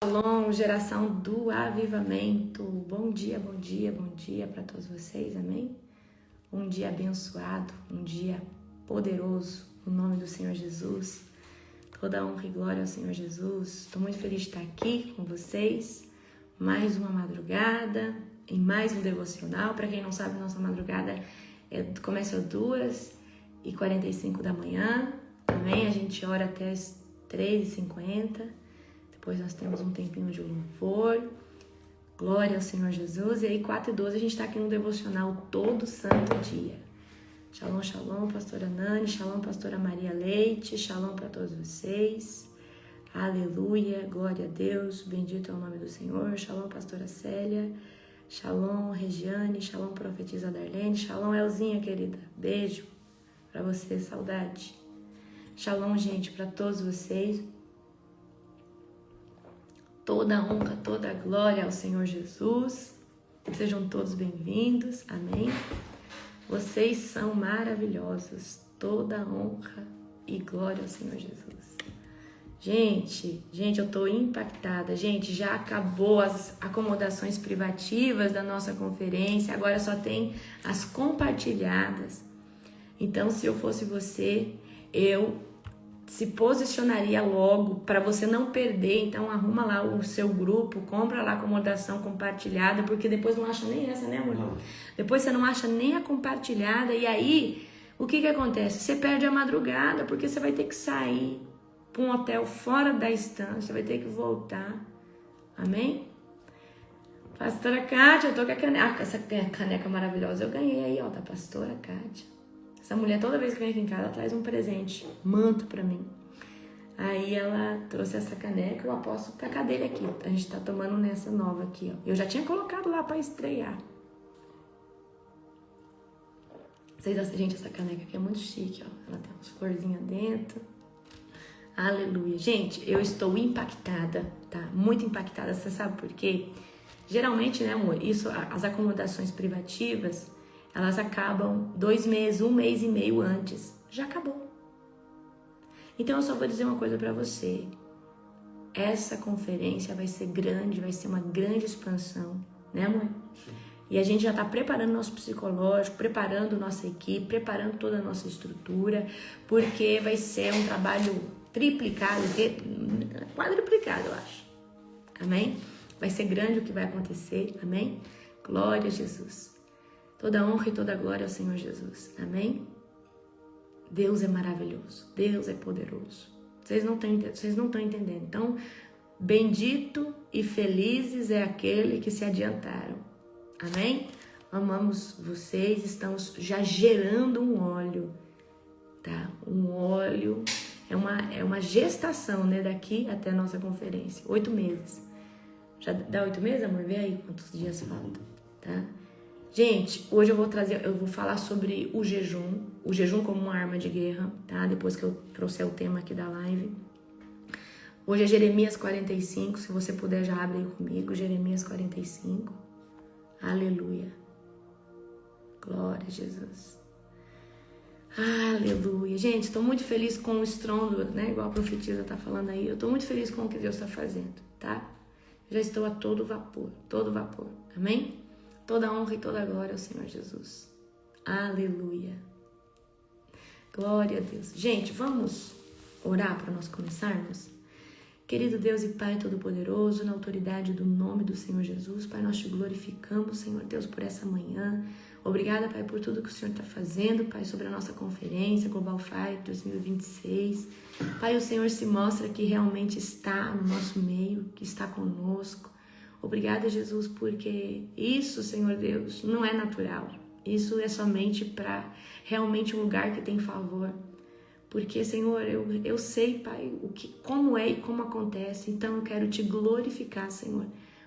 Shalom, geração do avivamento. Bom dia, bom dia, bom dia para todos vocês, amém? Um dia abençoado, um dia poderoso, no nome do Senhor Jesus. Toda honra e glória ao Senhor Jesus. Estou muito feliz de estar aqui com vocês. Mais uma madrugada, em mais um devocional. Para quem não sabe, nossa madrugada começa às 2h45 da manhã. Amém? A gente ora até as 3h50. Depois nós temos um tempinho de louvor. Glória ao Senhor Jesus. E aí, 4h12, a gente está aqui no devocional todo santo dia. Shalom, shalom, pastora Nani. Shalom, pastora Maria Leite. Shalom para todos vocês. Aleluia. Glória a Deus. Bendito é o nome do Senhor. Shalom, pastora Célia. Shalom, Regiane. Shalom, profetisa Darlene. Shalom, Elzinha, querida. Beijo para você, saudade. Shalom, gente, para todos vocês. Toda honra, toda glória ao Senhor Jesus. Sejam todos bem-vindos. Amém. Vocês são maravilhosos. Toda honra e glória ao Senhor Jesus. Gente, eu tô impactada. Gente, já acabou as acomodações privativas da nossa conferência. Agora só tem as compartilhadas. Então, se eu fosse você, eu se posicionaria logo para você não perder. Então arruma lá o seu grupo, compra lá a acomodação compartilhada, porque depois não acha nem essa, né, amor? Não. Depois você não acha nem a compartilhada, e aí o que acontece? Você perde a madrugada, porque você vai ter que sair para um hotel fora da estância, vai ter que voltar. Amém? Pastora Kátia, eu tô com a caneca, essa caneca maravilhosa eu ganhei aí, ó, da pastora Kátia. Essa mulher, toda vez que vem aqui em casa, ela traz um presente, manto pra mim. Aí ela trouxe essa caneca, eu aposto com a cadeira aqui. A gente tá tomando nessa nova aqui, ó. Eu já tinha colocado lá pra estrear. Gente, essa caneca aqui é muito chique, ó. Ela tem umas florzinhas dentro. Aleluia. Gente, eu estou impactada, tá? Muito impactada. Você sabe por quê? Geralmente, né, amor? As acomodações privativas, elas acabam 2 meses, 1 mês e meio antes. Já acabou. Então eu só vou dizer uma coisa pra você. Essa conferência vai ser grande, vai ser uma grande expansão, né, amor? Sim. E a gente já tá preparando nosso psicológico, preparando nossa equipe, preparando toda a nossa estrutura, porque vai ser um trabalho triplicado, quadruplicado, eu acho. Amém? Vai ser grande o que vai acontecer, amém? Glória a Jesus. Toda honra e toda glória ao Senhor Jesus. Amém? Deus é maravilhoso. Deus é poderoso. Vocês não estão entendendo. Então, bendito e felizes é aquele que se adiantaram. Amém? Amamos vocês. Estamos já gerando um óleo. Tá? Um óleo. É uma gestação, né? Daqui até a nossa conferência. 8 meses. Já dá 8 meses, amor? Vê aí quantos dias faltam. Tá? Gente, hoje eu vou falar sobre o jejum como uma arma de guerra, tá? Depois que eu trouxer o tema aqui da live. Hoje é Jeremias 45, se você puder já abre aí comigo, Jeremias 45. Aleluia. Glória a Jesus. Aleluia. Gente, estou muito feliz com o estrondo, né? Igual a profetisa tá falando aí. Eu estou muito feliz com o que Deus está fazendo, tá? Já estou a todo vapor. Amém? Toda honra e toda glória ao Senhor Jesus. Aleluia. Glória a Deus. Gente, vamos orar para nós começarmos? Querido Deus e Pai Todo-Poderoso, na autoridade do nome do Senhor Jesus, Pai, nós te glorificamos, Senhor Deus, por essa manhã. Obrigada, Pai, por tudo que o Senhor está fazendo, Pai, sobre a nossa conferência Global Fire 2026. Pai, o Senhor se mostra que realmente está no nosso meio, que está conosco. Obrigada, Jesus, porque isso, Senhor Deus, não é natural. Isso é somente para realmente um lugar que tem favor. Porque, Senhor, eu sei, Pai, como é e como acontece. Então, eu quero te glorificar, Senhor,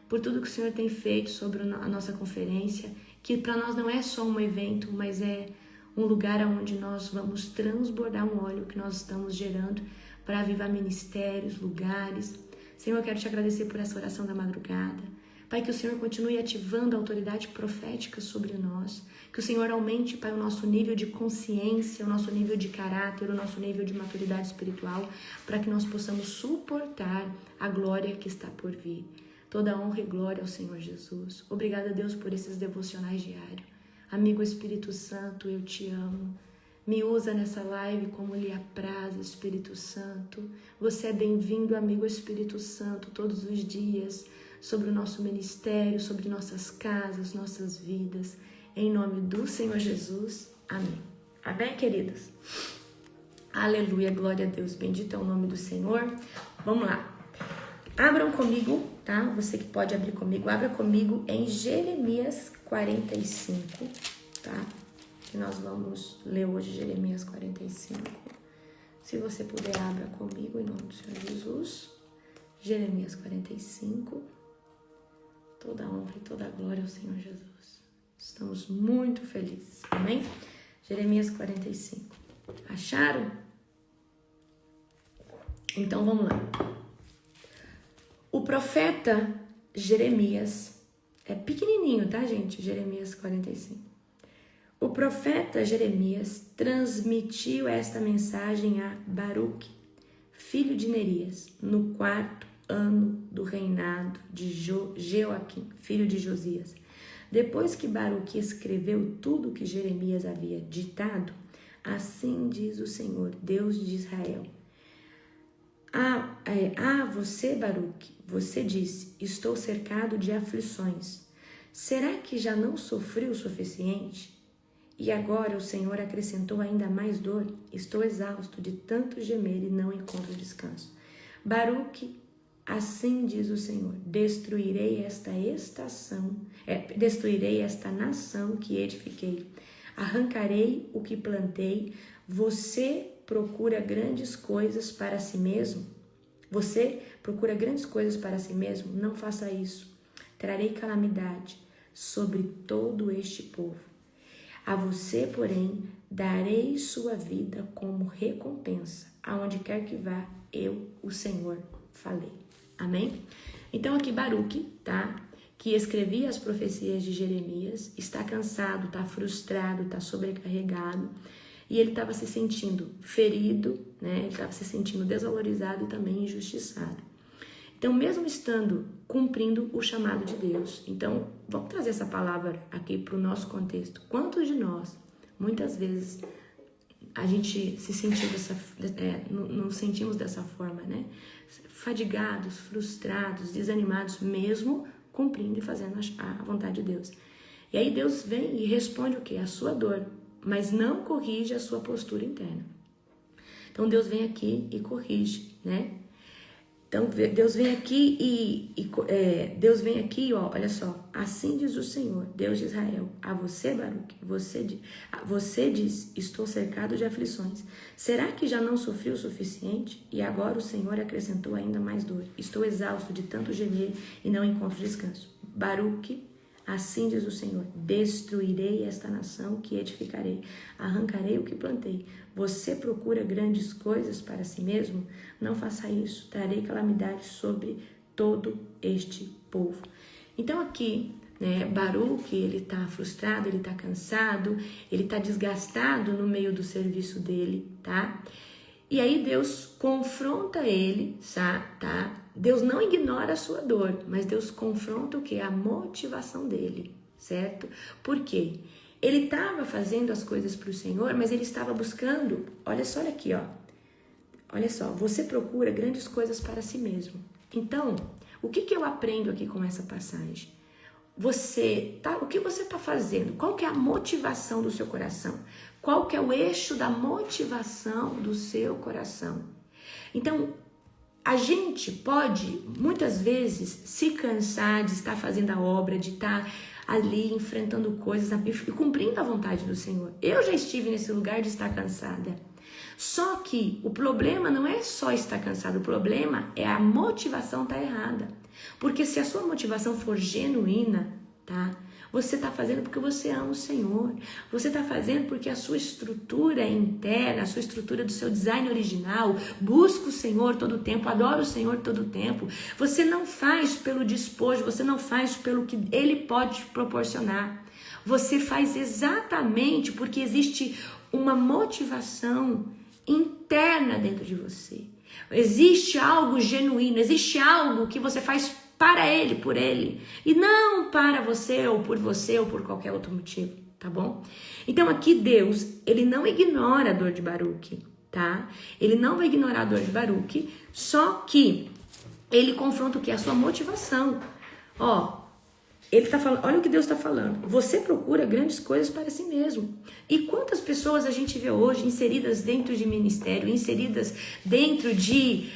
por tudo que o Senhor tem feito sobre a nossa conferência, que para nós não é só um evento, mas é um lugar onde nós vamos transbordar um óleo que nós estamos gerando para avivar ministérios, lugares. Senhor, eu quero te agradecer por essa oração da madrugada, Pai, que o Senhor continue ativando a autoridade profética sobre nós. Que o Senhor aumente, Pai, o nosso nível de consciência, o nosso nível de caráter, o nosso nível de maturidade espiritual, para que nós possamos suportar a glória que está por vir. Toda honra e glória ao Senhor Jesus. Obrigada, Deus, por esses devocionais diários. Amigo Espírito Santo, eu te amo. Me usa nessa live como lhe apraz, Espírito Santo. Você é bem-vindo, amigo Espírito Santo, todos os dias, sobre o nosso ministério, sobre nossas casas, nossas vidas. Em nome do Senhor Jesus. Amém. Amém, queridos? Aleluia, glória a Deus. Bendito é o nome do Senhor. Vamos lá. Abram comigo, tá? Você que pode abrir comigo, abra comigo em Jeremias 45, tá? Que nós vamos ler hoje Jeremias 45. Se você puder, abra comigo em nome do Senhor Jesus. Jeremias 45. Toda a honra e toda a glória ao Senhor Jesus. Estamos muito felizes, amém? Jeremias 45. Acharam? Então vamos lá. O profeta Jeremias, é pequenininho, tá, gente? Jeremias 45. O profeta Jeremias transmitiu esta mensagem a Baruque, filho de Nerias, no 4º ano do reinado de Joaquim, filho de Josias. Depois que Baruque escreveu tudo o que Jeremias havia ditado, assim diz o Senhor, Deus de Israel. Você, Baruque, você disse, estou cercado de aflições. Será que já não sofri o suficiente? E agora o Senhor acrescentou ainda mais dor. Estou exausto de tanto gemer e não encontro descanso. Baruque, assim diz o Senhor, destruirei esta nação que edifiquei. Arrancarei o que plantei. Você procura grandes coisas para si mesmo? Você procura grandes coisas para si mesmo? Não faça isso. Trarei calamidade sobre todo este povo. A você, porém, darei sua vida como recompensa. Aonde quer que vá, eu, o Senhor, falei. Amém? Então aqui Baruque, tá? Que escrevia as profecias de Jeremias, está cansado, está frustrado, está sobrecarregado. E ele estava se sentindo ferido, né? Ele estava se sentindo desvalorizado e também injustiçado. Então, mesmo estando cumprindo o chamado de Deus, então, vamos trazer essa palavra aqui para o nosso contexto. Quantos de nós, muitas vezes, a gente se sentiu nos sentimos dessa forma, né? Fadigados, frustrados, desanimados, mesmo cumprindo e fazendo a vontade de Deus. E aí Deus vem e responde o quê? A sua dor, mas não corrige a sua postura interna. Então Deus vem aqui e corrige, né? Então Deus vem aqui Deus vem aqui, ó, olha só. Assim diz o Senhor, Deus de Israel, a você, Baruque, você diz, estou cercado de aflições. Será que já não sofri o suficiente? E agora o Senhor acrescentou ainda mais dor. Estou exausto de tanto gemer e não encontro descanso. Baruque, assim diz o Senhor, destruirei esta nação que edificarei, arrancarei o que plantei. Você procura grandes coisas para si mesmo? Não faça isso, trarei calamidade sobre todo este povo. Então aqui, né, Baruque, ele está frustrado, ele está cansado, ele está desgastado no meio do serviço dele, tá? E aí Deus confronta ele, tá? Deus não ignora a sua dor, mas Deus confronta o que? A motivação dele, certo? Por quê? Ele estava fazendo as coisas para o Senhor, mas ele estava buscando, olha aqui, ó. Olha só, você procura grandes coisas para si mesmo. Então, o que eu aprendo aqui com essa passagem? O que você está fazendo? Qual que é a motivação do seu coração? Qual que é o eixo da motivação do seu coração? Então, a gente pode, muitas vezes, se cansar de estar fazendo a obra, de estar ali enfrentando coisas e cumprindo a vontade do Senhor. Eu já estive nesse lugar de estar cansada. Só que o problema não é só estar cansado, o problema é a motivação estar errada. Porque se a sua motivação for genuína, tá? Você está fazendo porque você ama o Senhor. Você está fazendo porque a sua estrutura interna, a sua estrutura do seu design original, busca o Senhor todo o tempo, adora o Senhor todo o tempo. Você não faz pelo despojo, você não faz pelo que Ele pode te proporcionar. Você faz exatamente porque existe uma motivação interna dentro de você. Existe algo genuíno, existe algo que você faz para Ele, por Ele, e não para você ou por qualquer outro motivo, tá bom? Então aqui Deus, Ele não ignora a dor de Baruque, tá? Ele não vai ignorar a dor de Baruque, só que Ele confronta o que? A sua motivação. Ó, Ele tá falando, olha o que Deus está falando. Você procura grandes coisas para si mesmo. E quantas pessoas a gente vê hoje inseridas dentro de ministério, inseridas dentro de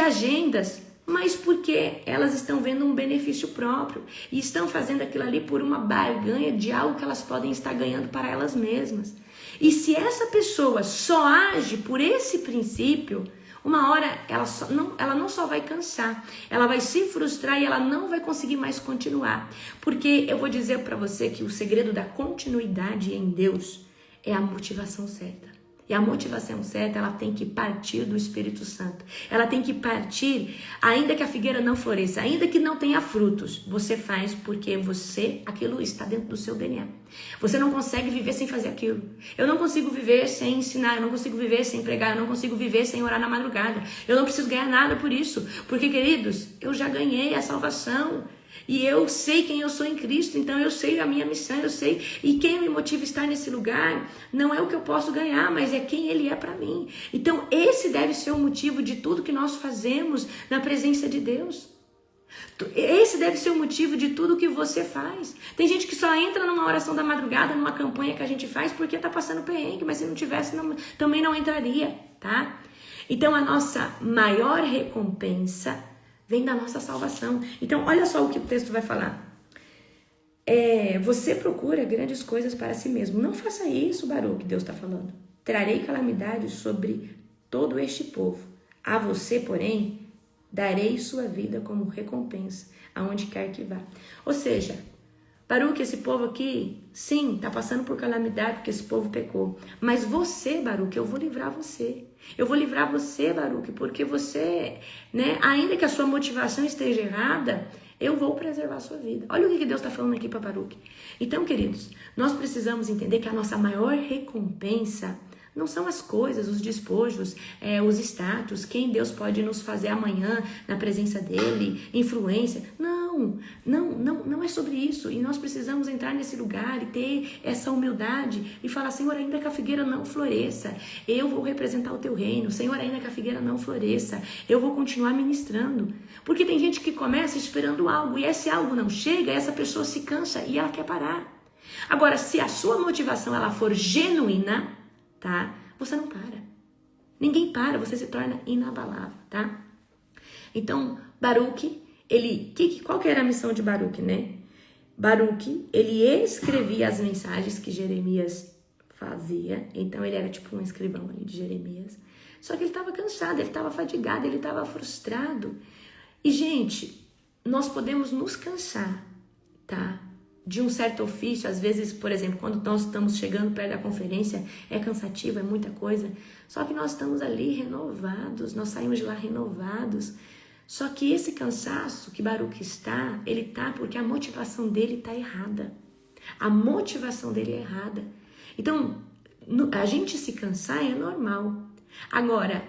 agendas, mas porque elas estão vendo um benefício próprio e estão fazendo aquilo ali por uma barganha de algo que elas podem estar ganhando para elas mesmas. E se essa pessoa só age por esse princípio, uma hora ela não só vai cansar, ela vai se frustrar e ela não vai conseguir mais continuar. Porque eu vou dizer para você que o segredo da continuidade em Deus é a motivação certa. E a motivação certa, ela tem que partir do Espírito Santo. Ela tem que partir, ainda que a figueira não floresça, ainda que não tenha frutos. Você faz porque aquilo está dentro do seu DNA. Você não consegue viver sem fazer aquilo. Eu não consigo viver sem ensinar, eu não consigo viver sem pregar, eu não consigo viver sem orar na madrugada. Eu não preciso ganhar nada por isso. Porque, queridos, eu já ganhei a salvação. E eu sei quem eu sou em Cristo, então eu sei a minha missão, eu sei. E quem me motiva a estar nesse lugar não é o que eu posso ganhar, mas é quem Ele é para mim. Então esse deve ser o motivo de tudo que nós fazemos na presença de Deus. Esse deve ser o motivo de tudo que você faz. Tem gente que só entra numa oração da madrugada, numa campanha que a gente faz porque está passando perrengue, mas se não tivesse também não entraria, tá? Então a nossa maior recompensa vem da nossa salvação. Então, olha só o que o texto vai falar. Você procura grandes coisas para si mesmo. Não faça isso, Baruque, Deus está falando. Trarei calamidade sobre todo este povo. A você, porém, darei sua vida como recompensa, aonde quer que vá. Ou seja, Baruque, esse povo aqui, sim, está passando por calamidade porque esse povo pecou. Mas você, Baruque, eu vou livrar você. Eu vou livrar você, Baruque, porque você, né, ainda que a sua motivação esteja errada, eu vou preservar a sua vida. Olha o que Deus está falando aqui para Baruque. Então, queridos, nós precisamos entender que a nossa maior recompensa não são as coisas, os despojos, os status, quem Deus pode nos fazer amanhã na presença dele, influência. Não é sobre isso. E nós precisamos entrar nesse lugar e ter essa humildade e falar, Senhor, ainda que a figueira não floresça, eu vou representar o teu reino. Senhor, ainda que a figueira não floresça, eu vou continuar ministrando. Porque tem gente que começa esperando algo e esse algo não chega, essa pessoa se cansa e ela quer parar. Agora, se a sua motivação ela for genuína, tá? Você não para. Ninguém para, você se torna inabalável, tá? Então, Baruque, qual que era a missão de Baruque, né? Baruque, ele escrevia as mensagens que Jeremias fazia. Então, ele era tipo um escrivão ali de Jeremias. Só que ele estava cansado, ele estava fadigado, ele estava frustrado. E, gente, nós podemos nos cansar, tá? De um certo ofício, às vezes, por exemplo, quando nós estamos chegando perto da conferência, é cansativo, é muita coisa, só que nós estamos ali renovados, nós saímos de lá renovados. Só que esse cansaço que Baruque ele está porque a motivação dele está errada. A motivação dele é errada. Então, a gente se cansar é normal. Agora,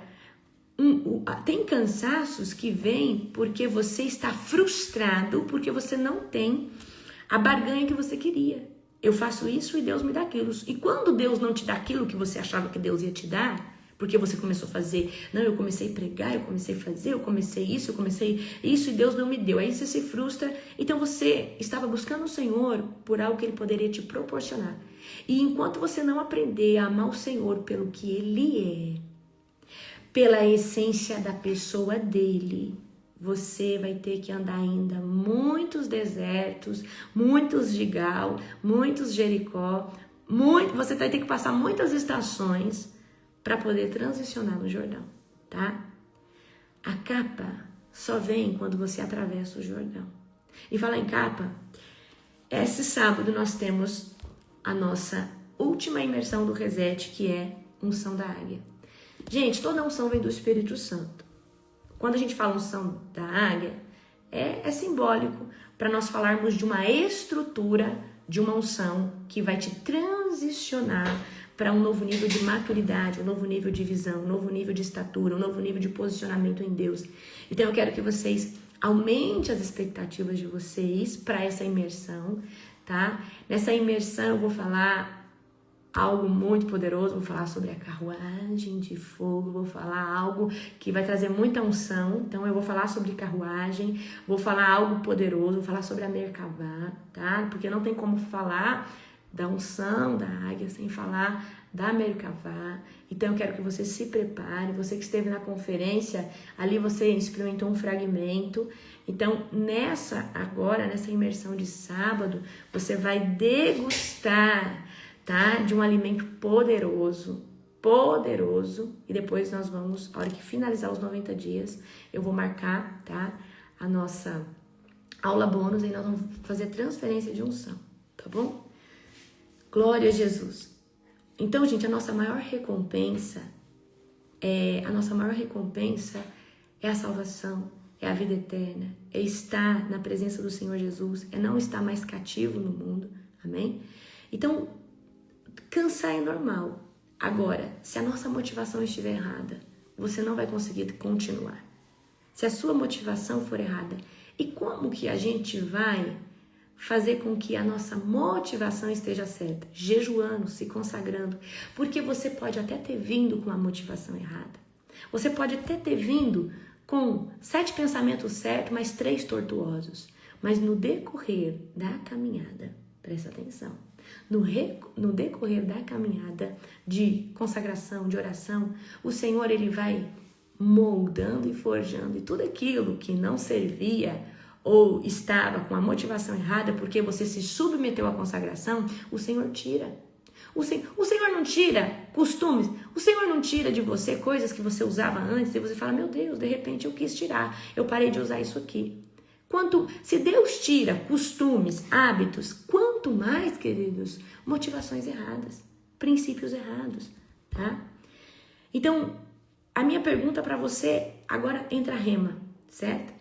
tem cansaços que vêm porque você está frustrado, porque você não tem a barganha que você queria. Eu faço isso e Deus me dá aquilo. E quando Deus não te dá aquilo que você achava que Deus ia te dar, porque você começou a fazer, eu comecei a pregar, eu comecei a fazer, eu comecei isso e Deus não me deu. Aí você se frustra. Então você estava buscando o Senhor por algo que Ele poderia te proporcionar. E enquanto você não aprender a amar o Senhor pelo que Ele é, pela essência da pessoa dEle, você vai ter que andar ainda muitos desertos, muitos Gigal, muitos Jericó, você vai ter que passar muitas estações para poder transicionar no Jordão, tá? A capa só vem quando você atravessa o Jordão. E falar em capa, esse sábado nós temos a nossa última imersão do Reset, que é unção da águia. Gente, toda unção vem do Espírito Santo. Quando a gente fala unção da águia, é simbólico para nós falarmos de uma estrutura, de uma unção que vai te transicionar para um novo nível de maturidade, um novo nível de visão, um novo nível de estatura, um novo nível de posicionamento em Deus. Então eu quero que vocês aumentem as expectativas de vocês para essa imersão, tá? Nessa imersão eu vou falar algo muito poderoso, vou falar sobre a carruagem de fogo, vou falar algo que vai trazer muita unção. Então eu vou falar sobre carruagem, vou falar algo poderoso, vou falar sobre a Merkavá, tá? Porque não tem como falar da unção da águia sem falar da Merkavá. Então eu quero que você se prepare. Você que esteve na conferência, ali você experimentou um fragmento. Então nessa imersão de sábado, você vai degustar, tá? De um alimento poderoso, e depois nós vamos, a hora que finalizar os 90 dias, eu vou marcar, tá? A nossa aula bônus e nós vamos fazer transferência de unção, tá bom? Glória a Jesus. Então, gente, a nossa maior recompensa é a salvação, é a vida eterna, é estar na presença do Senhor Jesus, é não estar mais cativo no mundo, amém? Então, cansar é normal. Agora, se a nossa motivação estiver errada, você não vai conseguir continuar. Se a sua motivação for errada, e como que a gente vai fazer com que a nossa motivação esteja certa? Jejuando, se consagrando. Porque você pode até ter vindo com a motivação errada. Você pode até ter vindo com 7 pensamentos certos, mas 3 tortuosos. Mas no decorrer da caminhada, presta atenção, no decorrer da caminhada de consagração, de oração, o Senhor ele vai moldando e forjando, e tudo aquilo que não servia ou estava com a motivação errada porque você se submeteu à consagração, o Senhor tira. O Senhor não tira costumes, o Senhor não tira de você coisas que você usava antes e você fala, meu Deus, de repente eu quis tirar, eu parei de usar isso aqui. Se Deus tira costumes, hábitos, quanto mais, queridos, motivações erradas, princípios errados, tá? Então, a minha pergunta para você agora entra a rema, certo?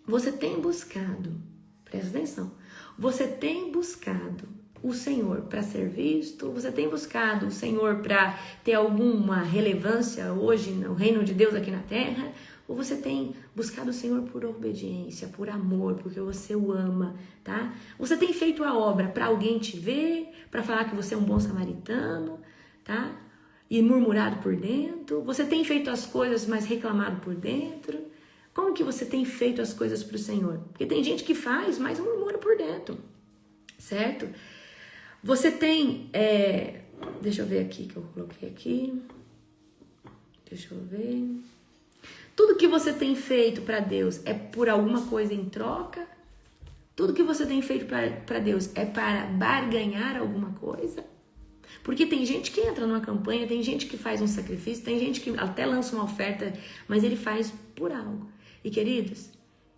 Você tem buscado, presta atenção, você tem buscado o Senhor para ser visto? Você tem buscado o Senhor para ter alguma relevância hoje no reino de Deus aqui na terra? Ou você tem buscado o Senhor por obediência, por amor, porque você o ama, tá? Você tem feito a obra para alguém te ver, para falar que você é um bom samaritano, tá? E murmurado por dentro? Você tem feito as coisas, mas reclamado por dentro? Como que você tem feito as coisas para o Senhor? Porque tem gente que faz, mas murmura por dentro, certo? Você tem, deixa eu ver aqui que eu coloquei aqui, deixa eu ver. Tudo que você tem feito para Deus é por alguma coisa em troca? Tudo que você tem feito para Deus é para barganhar alguma coisa? Porque tem gente que entra numa campanha, tem gente que faz um sacrifício, tem gente que até lança uma oferta, mas ele faz por algo. E queridos,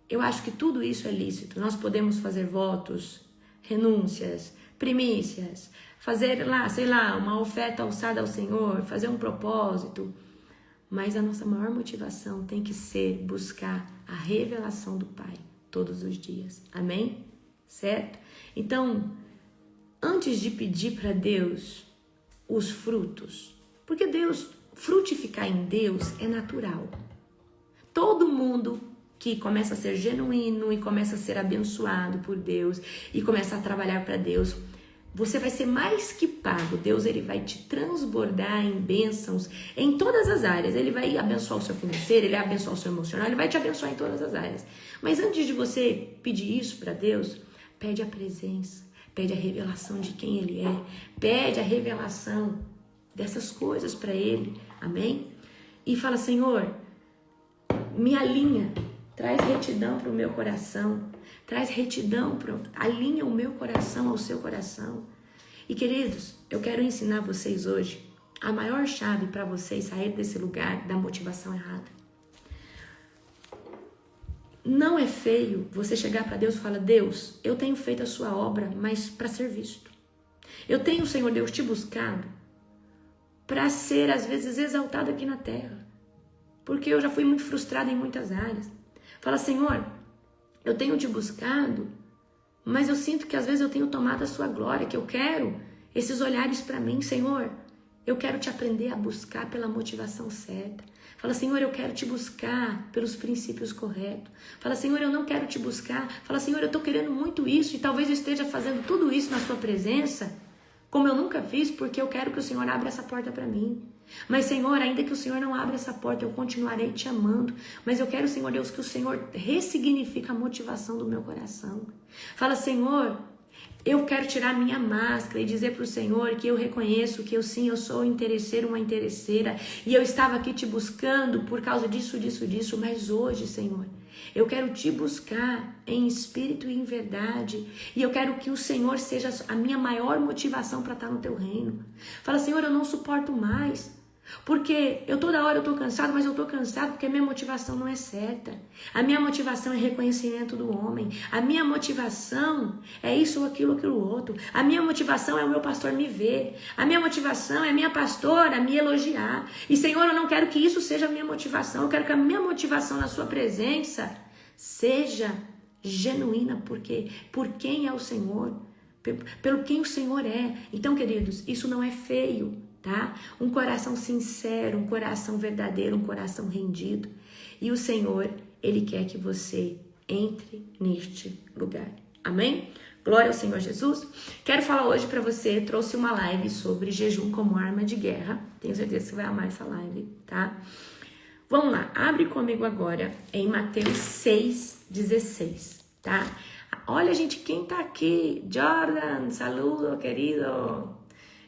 eu acho que tudo isso é lícito. Nós podemos fazer votos, renúncias, primícias, fazer lá, sei lá, uma oferta alçada ao Senhor, fazer um propósito. Mas a nossa maior motivação tem que ser buscar a revelação do Pai todos os dias. Amém? Certo? Então, antes de pedir para Deus os frutos, porque frutificar em Deus é natural. Todo mundo que começa a ser genuíno e começa a ser abençoado por Deus e começa a trabalhar para Deus, você vai ser mais que pago. Deus ele vai te transbordar em bênçãos em todas as áreas. Ele vai abençoar o seu financeiro, ele vai abençoar o seu emocional, ele vai te abençoar em todas as áreas. Mas antes de você pedir isso para Deus, pede a presença, pede a revelação de quem Ele é, pede a revelação dessas coisas para Ele, amém? E fala, Senhor, me alinha, traz retidão para o meu coração, traz retidão, alinha o meu coração ao seu coração. E queridos, eu quero ensinar vocês hoje a maior chave para vocês sair desse lugar da motivação errada. não é feio você chegar para Deus e falar: Deus, eu tenho feito a sua obra, mas para ser visto. Eu tenho, Senhor Deus, te buscado para ser, às vezes, exaltado aqui na terra. Porque eu já fui muito frustrada em muitas áreas. Fala: Senhor, eu tenho te buscado, mas eu sinto que às vezes eu tenho tomado a sua glória, que eu quero esses olhares para mim. Senhor, eu quero te aprender a buscar pela motivação certa. Fala: Senhor, eu quero te buscar pelos princípios corretos. Fala: Senhor, eu não quero te buscar. Fala: Senhor, eu estou querendo muito isso e talvez eu esteja fazendo tudo isso na sua presença, como eu nunca fiz, porque eu quero que o Senhor abra essa porta para mim. Mas, Senhor, ainda que o Senhor não abra essa porta, eu continuarei te amando. Mas eu quero, Senhor Deus, que o Senhor ressignifique a motivação do meu coração. Fala: Senhor, eu quero tirar minha máscara e dizer para o Senhor que eu reconheço que eu sim, eu sou interesseiro, uma interesseira. E eu estava aqui te buscando por causa disso, mas hoje, Senhor, eu quero te buscar em espírito e em verdade. E eu quero que o Senhor seja a minha maior motivação para estar no teu reino. Fala: Senhor, eu não suporto mais. Porque toda hora eu estou cansado, mas eu estou cansado porque a minha motivação não é certa. A minha motivação é reconhecimento do homem. A minha motivação é isso ou aquilo outro. A minha motivação é o meu pastor me ver. A minha motivação é a minha pastora me elogiar. E, Senhor, eu não quero que isso seja a minha motivação. Eu quero que a minha motivação na sua presença seja genuína, porque por quem é o Senhor, pelo quem o Senhor é. Então, queridos, isso não é feio, tá? Um coração sincero, um coração verdadeiro, um coração rendido. E o Senhor, Ele quer que você entre neste lugar. Amém? Glória ao Senhor Jesus. Quero falar hoje para você, trouxe uma live sobre jejum como arma de guerra. Tenho certeza que você vai amar essa live, tá? Vamos lá, abre comigo agora em Mateus 6,16, tá? Olha, gente, quem tá aqui? Jordan, saludo, querido.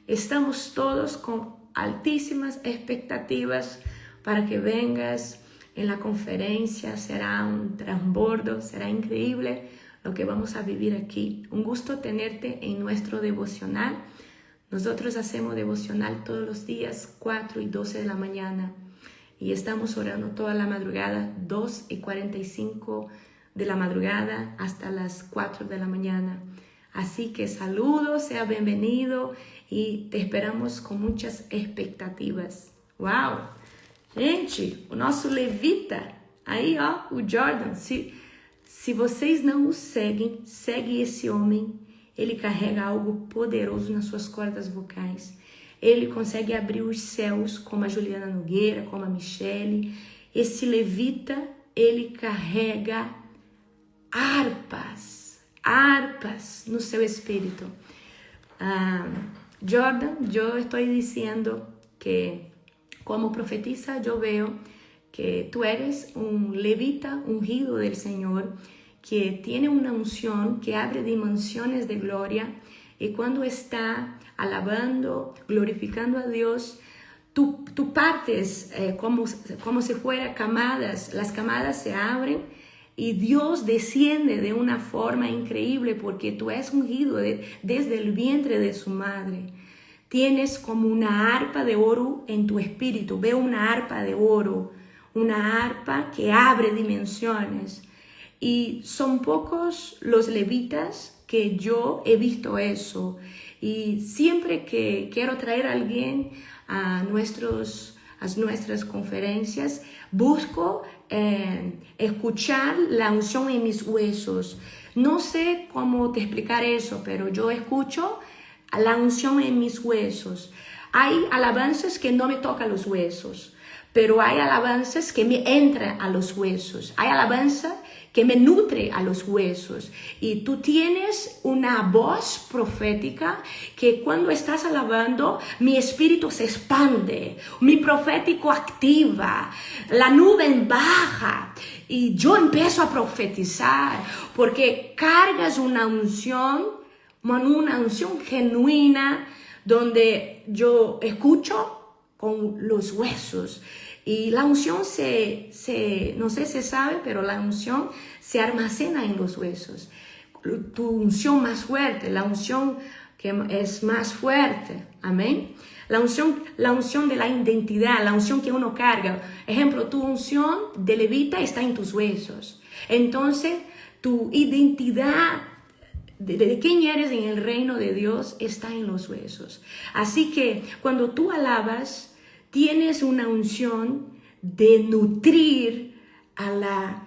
Estamos todos com altíssimas expectativas para que vengas en la conferencia. Será un transbordo, será increíble lo que vamos a vivir aquí. Un gusto tenerte en nuestro devocional. Nosotros hacemos devocional todos los días, 4 y 12 de la mañana. Y estamos orando toda la madrugada, 2:45 de la madrugada hasta las 4 de la mañana. Así que saludos, sea bienvenido e te esperamos com muitas expectativas. Uau! Gente, o nosso levita, aí ó, o Jordan, se vocês não o seguem, segue esse homem. Ele carrega algo poderoso nas suas cordas vocais. Ele consegue abrir os céus, como a Juliana Nogueira, como a Michele. Esse levita, ele carrega harpas no seu espírito. Jordan, eu estou dizendo que, como profetisa, eu vejo que tu eres um levita ungido del Senhor, que tiene una unción que abre dimensiones de gloria, y cuando está alabando, glorificando a Dios, tú partes como si fuera camadas, las camadas se abren y Dios desciende de una forma increíble porque tú eres ungido desde el vientre de su madre. Tienes como una arpa de oro en tu espíritu, veo una arpa de oro, una arpa que abre dimensiones. Y son pocos los levitas que yo he visto eso. Y siempre que quiero traer a alguien a nuestras conferencias, busco escuchar la unción en mis huesos. No sé cómo te explicar eso, pero yo escucho la unción en mis huesos. Hay alabanzas que no me tocan los huesos, pero hay alabanzas que me entran a los huesos. Hay alabanza que me nutre a los huesos. Y tú tienes una voz profética que cuando estás alabando, mi espíritu se expande, mi profético activa, la nube baja y yo empiezo a profetizar porque cargas una unción genuina donde yo escucho con los huesos. Y la unción no sé si sabe, pero la unción se almacena en los huesos. Tu unción más fuerte, la unción que es más fuerte, amén. La unción de la identidad, la unción que uno carga. Ejemplo, tu unción de levita está en tus huesos. Entonces, tu identidad de quién eres en el reino de Dios está en los huesos. Así que cuando tú alabas, tienes una unción de nutrir a la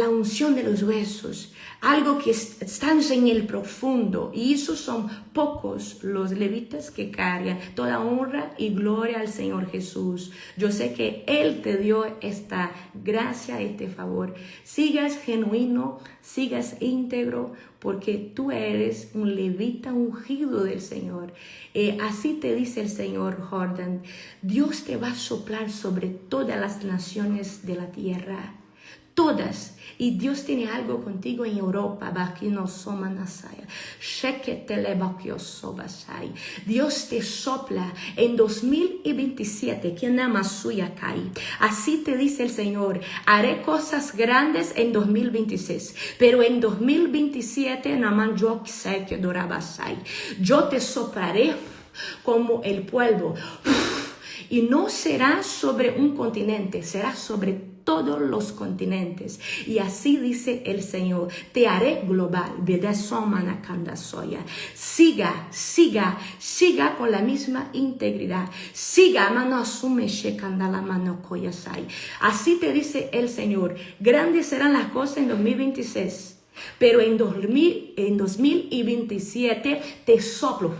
unción de los huesos, algo que está en el profundo, y esos son pocos los levitas que cargan. Toda honra y gloria al Señor Jesús. Yo sé que Él te dio esta gracia, este favor. Sigas genuino, sigas íntegro, porque tú eres un levita ungido del Señor. Así te dice el Señor, Jordan, Dios te va a soplar sobre todas las naciones de la tierra. Todas. Y Dios tiene algo contigo en Europa. Dios te sopla en 2027. Así te dice el Señor. Haré cosas grandes en 2026. Pero en 2027 yo te soplaré como el polvo. Y no será sobre un continente, será sobre todos los continentes. Y así dice el Señor, te haré global. Siga con la misma integridad. Así te dice el Señor, grandes serán las cosas en 2026, pero en 2027 te soplo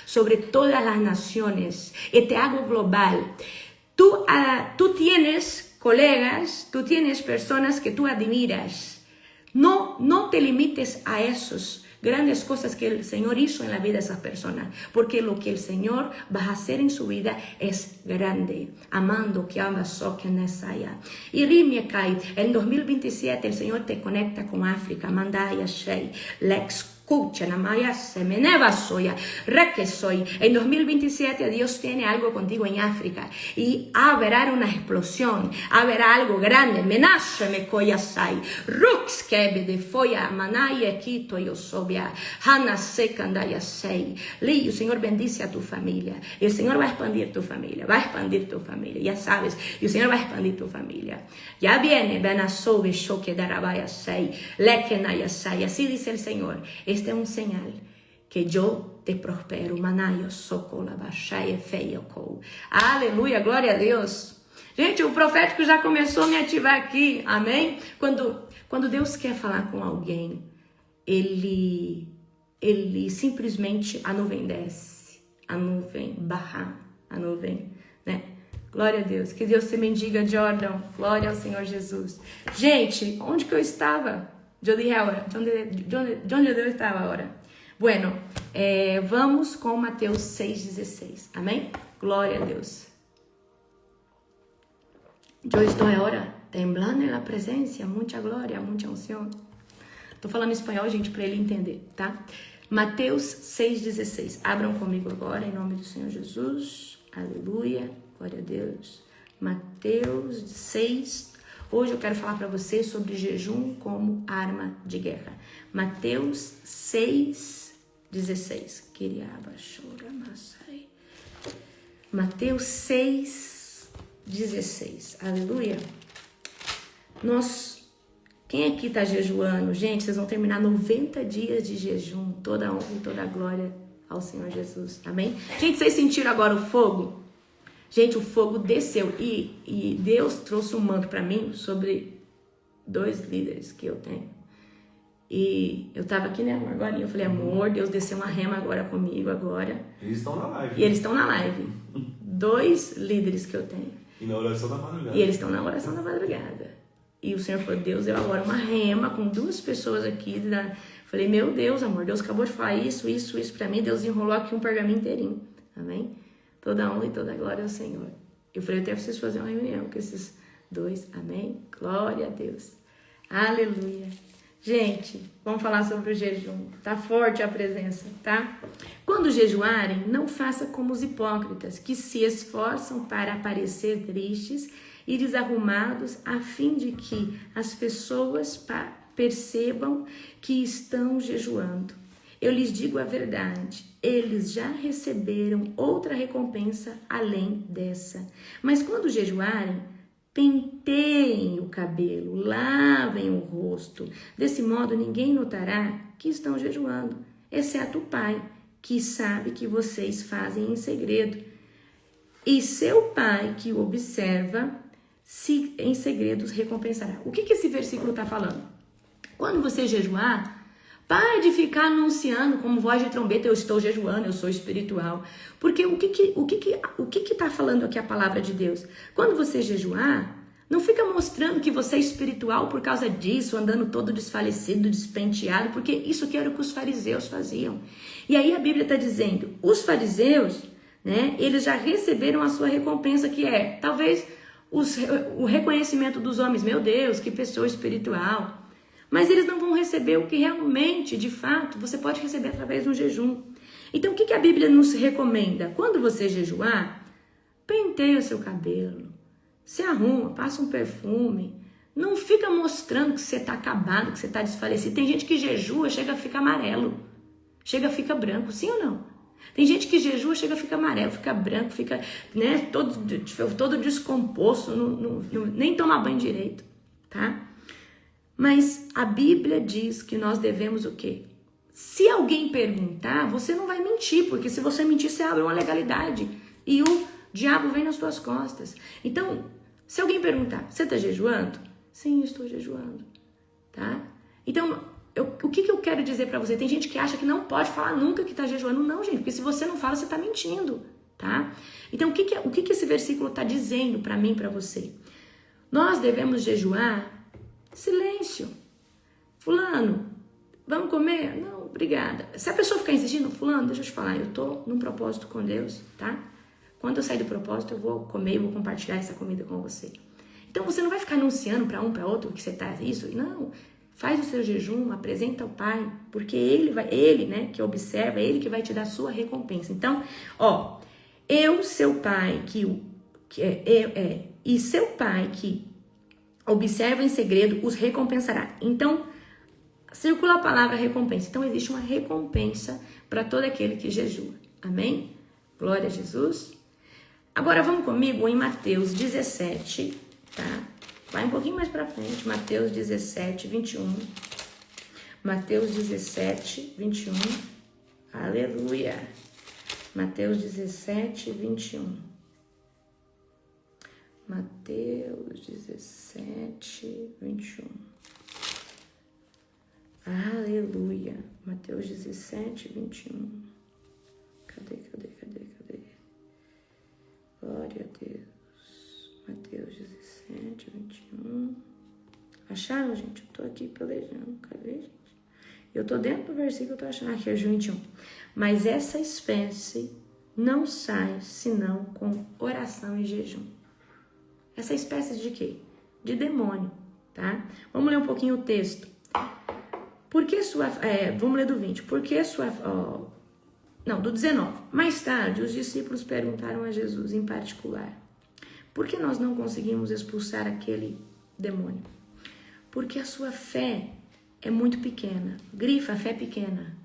sobre todas las naciones y te hago global. Tú tienes colegas, tú tienes personas que tú admiras. No te limites a esas grandes cosas que el Señor hizo en la vida de esas personas, porque lo que el Señor va a hacer en su vida es grande. Amando que ama só que nesaya. Y Rimiakai, en 2027 el Señor te conecta con África. Mandaya Shei, Lex. En 2027 Dios tiene algo contigo en África y habrá una explosión, habrá algo grande. El Señor bendice a tu familia. El Señor va a expandir tu familia, ya sabes, y el Señor va a expandir tu familia. Ya viene, así dice el Señor. Este es un señal que yo te prospero. Aleluia, glória a Deus. Gente, o profético já começou a me ativar aqui, amém? Quando Deus quer falar com alguém, ele simplesmente, a nuvem desce, a nuvem barra, a nuvem, né? Glória a Deus. Que Deus te bendiga, Jordan. Glória ao Senhor Jesus. Gente, onde que eu estava? Yo dije ahora, ¿dónde yo estaba ahora? Bueno, vamos con Mateus 6:16, amén. Gloria a Dios. Yo estoy ahora temblando en la presencia, mucha gloria, mucha unción. Tô falando espanhol, gente, para ele entender, tá? Mateus 6:16. Abram comigo agora, em nome do Senhor Jesus. Aleluia, glória a Deus. Mateus 6. Hoje eu quero falar para você sobre jejum como arma de guerra. Mateus 6:16. Mateus 6:16. Aleluia. Quem aqui está jejuando? Gente, vocês vão terminar 90 dias de jejum. Toda honra e toda glória ao Senhor Jesus. Amém? Gente, vocês sentiram agora o fogo? Gente, o fogo desceu e Deus trouxe um manto para mim sobre 2 líderes que eu tenho. E eu tava aqui, né, agora, e eu falei, amor, Deus desceu uma rema agora comigo agora. Eles estão na live. E eles estão na live. 2 líderes que eu tenho. E na oração da madrugada. E eles estão na oração da madrugada. E o Senhor falou, Deus deu agora uma rema com 2 pessoas aqui. Falei, meu Deus, amor, Deus acabou de falar isso pra mim. Deus enrolou aqui um pergaminho inteirinho. Amém? Toda honra e toda glória ao Senhor. Eu falei, eu até preciso fazer uma reunião com esses 2. Amém? Glória a Deus. Aleluia. Gente, vamos falar sobre o jejum. Tá forte a presença, tá? Quando jejuarem, não faça como os hipócritas, que se esforçam para parecer tristes e desarrumados, a fim de que as pessoas percebam que estão jejuando. Eu lhes digo a verdade, eles já receberam outra recompensa além dessa. Mas quando jejuarem, penteiem o cabelo, lavem o rosto. Desse modo, ninguém notará que estão jejuando, exceto o Pai, que sabe que vocês fazem em segredo. E seu Pai, que o observa, se em segredos recompensará. O que esse versículo está falando? Quando você jejuar, pare de ficar anunciando como voz de trombeta, eu estou jejuando, eu sou espiritual. Porque o que está falando aqui a palavra de Deus? Quando você jejuar, não fica mostrando que você é espiritual por causa disso, andando todo desfalecido, despenteado, porque isso que era o que os fariseus faziam. E aí a Bíblia está dizendo, os fariseus, né, eles já receberam a sua recompensa, que é, talvez, o reconhecimento dos homens. Meu Deus, que pessoa espiritual. Mas eles não vão receber o que realmente, de fato, você pode receber através de um jejum. Então, o que a Bíblia nos recomenda? Quando você jejuar, penteia o seu cabelo, se arruma, passa um perfume. Não fica mostrando que você está acabado, que você está desfalecido. Tem gente que jejua, chega a ficar amarelo, chega a ficar branco, sim ou não? Tem gente que jejua, chega a ficar amarelo, fica branco, fica, né, todo descomposto, nem toma banho direito, tá? Mas a Bíblia diz que nós devemos o quê? Se alguém perguntar, você não vai mentir, porque se você mentir, você abre uma legalidade e o diabo vem nas suas costas. Então, se alguém perguntar, você está jejuando? Sim, eu estou jejuando, tá? Então, o que eu quero dizer para você? Tem gente que acha que não pode falar nunca que está jejuando. Não, gente, porque se você não fala, você está mentindo, tá? Então, o que esse versículo está dizendo para mim e para você? Nós devemos jejuar. Silêncio. Fulano, vamos comer? Não, obrigada. Se a pessoa ficar insistindo, fulano, deixa eu te falar, eu tô num propósito com Deus, tá? Quando eu sair do propósito, eu vou comer, eu vou compartilhar essa comida com você. Então você não vai ficar anunciando para um, para outro que você tá isso. Não. Faz o seu jejum, apresenta ao Pai, porque ele, né, que observa, ele que vai te dar a sua recompensa. Então, ó, seu Pai e seu Pai que observa em segredo, os recompensará. Então, circula a palavra recompensa. Então, existe uma recompensa para todo aquele que jejua. Amém? Glória a Jesus. Agora, vamos comigo em Mateus 17, tá? Vai um pouquinho mais para frente. Mateus 17, 21. Mateus 17, 21. Aleluia. Mateus 17, 21. Mateus 17, 21. Aleluia. Mateus 17, 21. Cadê? Glória a Deus. Mateus 17, 21. Acharam, gente? Eu tô aqui pelejando. Cadê, gente? Eu tô dentro do versículo, eu tô achando aqui, é 21. Mas essa espécie não sai senão com oração e jejum. Essa espécie de quê? De demônio, tá? Vamos ler um pouquinho o texto. Vamos ler do 20. Do 19. Mais tarde, os discípulos perguntaram a Jesus em particular: por que nós não conseguimos expulsar aquele demônio? Porque a sua fé é muito pequena. Grifa, fé pequena.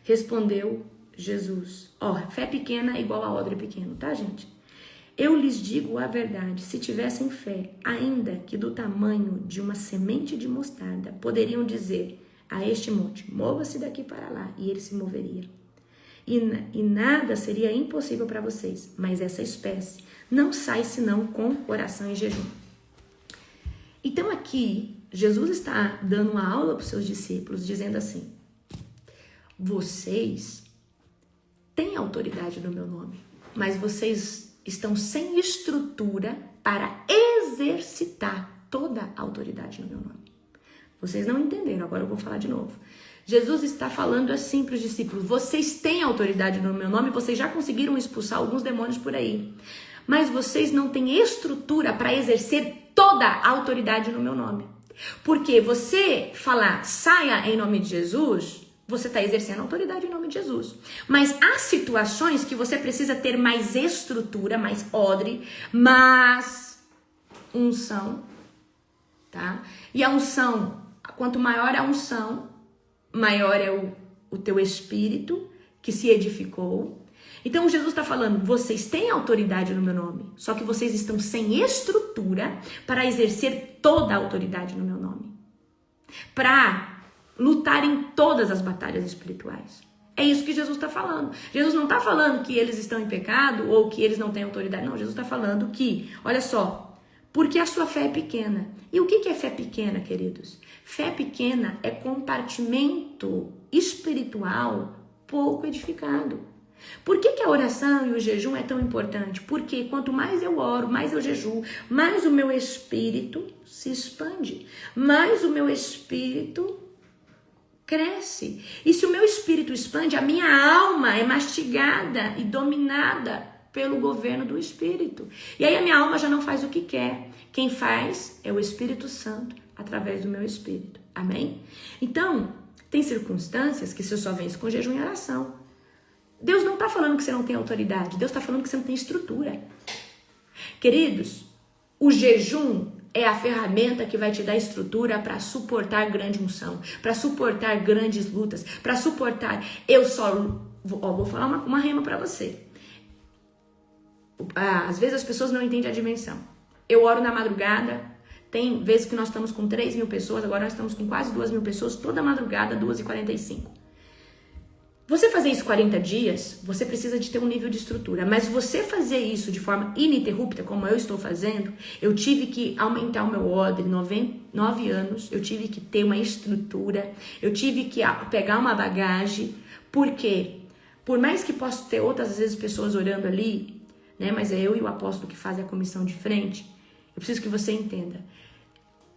Respondeu Jesus. Fé pequena é igual a odre pequeno, tá, gente? Eu lhes digo a verdade, se tivessem fé, ainda que do tamanho de uma semente de mostarda, poderiam dizer a este monte, mova-se daqui para lá, e ele se moveria. E nada seria impossível para vocês, mas essa espécie não sai senão com oração e jejum. Então aqui, Jesus está dando uma aula para os seus discípulos, dizendo assim: vocês têm autoridade no meu nome, mas vocês estão sem estrutura para exercitar toda a autoridade no meu nome. Vocês não entenderam, agora eu vou falar de novo. Jesus está falando assim para os discípulos: vocês têm autoridade no meu nome, vocês já conseguiram expulsar alguns demônios por aí, mas vocês não têm estrutura para exercer toda a autoridade no meu nome. Porque você falar saia em nome de Jesus, você está exercendo autoridade em nome de Jesus. Mas há situações que você precisa ter mais estrutura, mais odre, mais unção, tá? E a unção, quanto maior a unção, maior é o teu espírito que se edificou. Então Jesus está falando, vocês têm autoridade no meu nome, só que vocês estão sem estrutura para exercer toda a autoridade no meu nome. Para lutar em todas as batalhas espirituais. É isso que Jesus está falando. Jesus não está falando que eles estão em pecado ou que eles não têm autoridade. Não, Jesus está falando que, olha só, porque a sua fé é pequena. E o que é fé pequena, queridos? Fé pequena é compartimento espiritual pouco edificado. Por que a oração e o jejum é tão importante? Porque quanto mais eu oro, mais eu jejuo, mais o meu espírito se expande, mais o meu espírito cresce. E se o meu espírito expande, a minha alma é mastigada e dominada pelo governo do espírito. E aí a minha alma já não faz o que quer. Quem faz é o Espírito Santo através do meu espírito. Amém? Então, tem circunstâncias que você só vence com jejum e oração. Deus não está falando que você não tem autoridade. Deus está falando que você não tem estrutura. Queridos, o jejum é a ferramenta que vai te dar estrutura para suportar grande unção, para suportar grandes lutas, para suportar... vou falar uma rema para você. Às vezes as pessoas não entendem a dimensão. Eu oro na madrugada, tem vezes que nós estamos com 3.000 pessoas, agora nós estamos com quase 2.000 pessoas, toda madrugada, 2h45. Você fazer isso 40 dias, você precisa de ter um nível de estrutura. Mas você fazer isso de forma ininterrupta, como eu estou fazendo, eu tive que aumentar o meu odre, 9 anos, eu tive que ter uma estrutura, eu tive que pegar uma bagagem, porque por mais que possa ter outras às vezes pessoas orando ali, né, mas é eu e o apóstolo que fazem a comissão de frente, eu preciso que você entenda.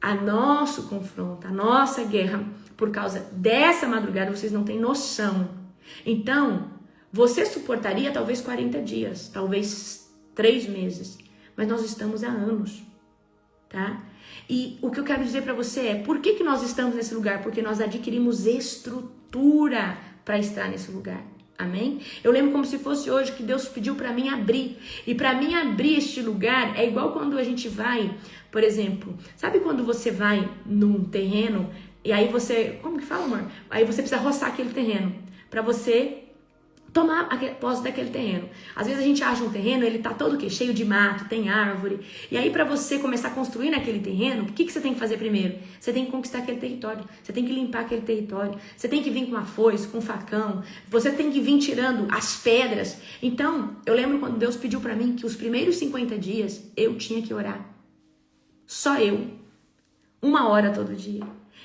A nosso confronto, a nossa guerra, por causa dessa madrugada, vocês não têm noção. Então, você suportaria talvez 40 dias, talvez 3 meses, mas nós estamos há anos, tá? E o que eu quero dizer para você é, por que nós estamos nesse lugar? Porque nós adquirimos estrutura para estar nesse lugar, amém? Eu lembro como se fosse hoje que Deus pediu para mim abrir, e para mim abrir este lugar é igual quando a gente vai, por exemplo, sabe quando você vai num terreno, e aí você, como que fala, amor? Aí você precisa roçar aquele terreno, para você tomar posse daquele terreno. Às vezes a gente acha um terreno, ele tá todo cheio de mato, tem árvore. E aí para você começar a construir naquele terreno, o que você tem que fazer primeiro? Você tem que conquistar aquele território. Você tem que limpar aquele território. Você tem que vir com uma foice, com um facão. Você tem que vir tirando as pedras. Então, eu lembro quando Deus pediu para mim que os primeiros 50 dias eu tinha que orar. Só eu. 1 hora todo dia.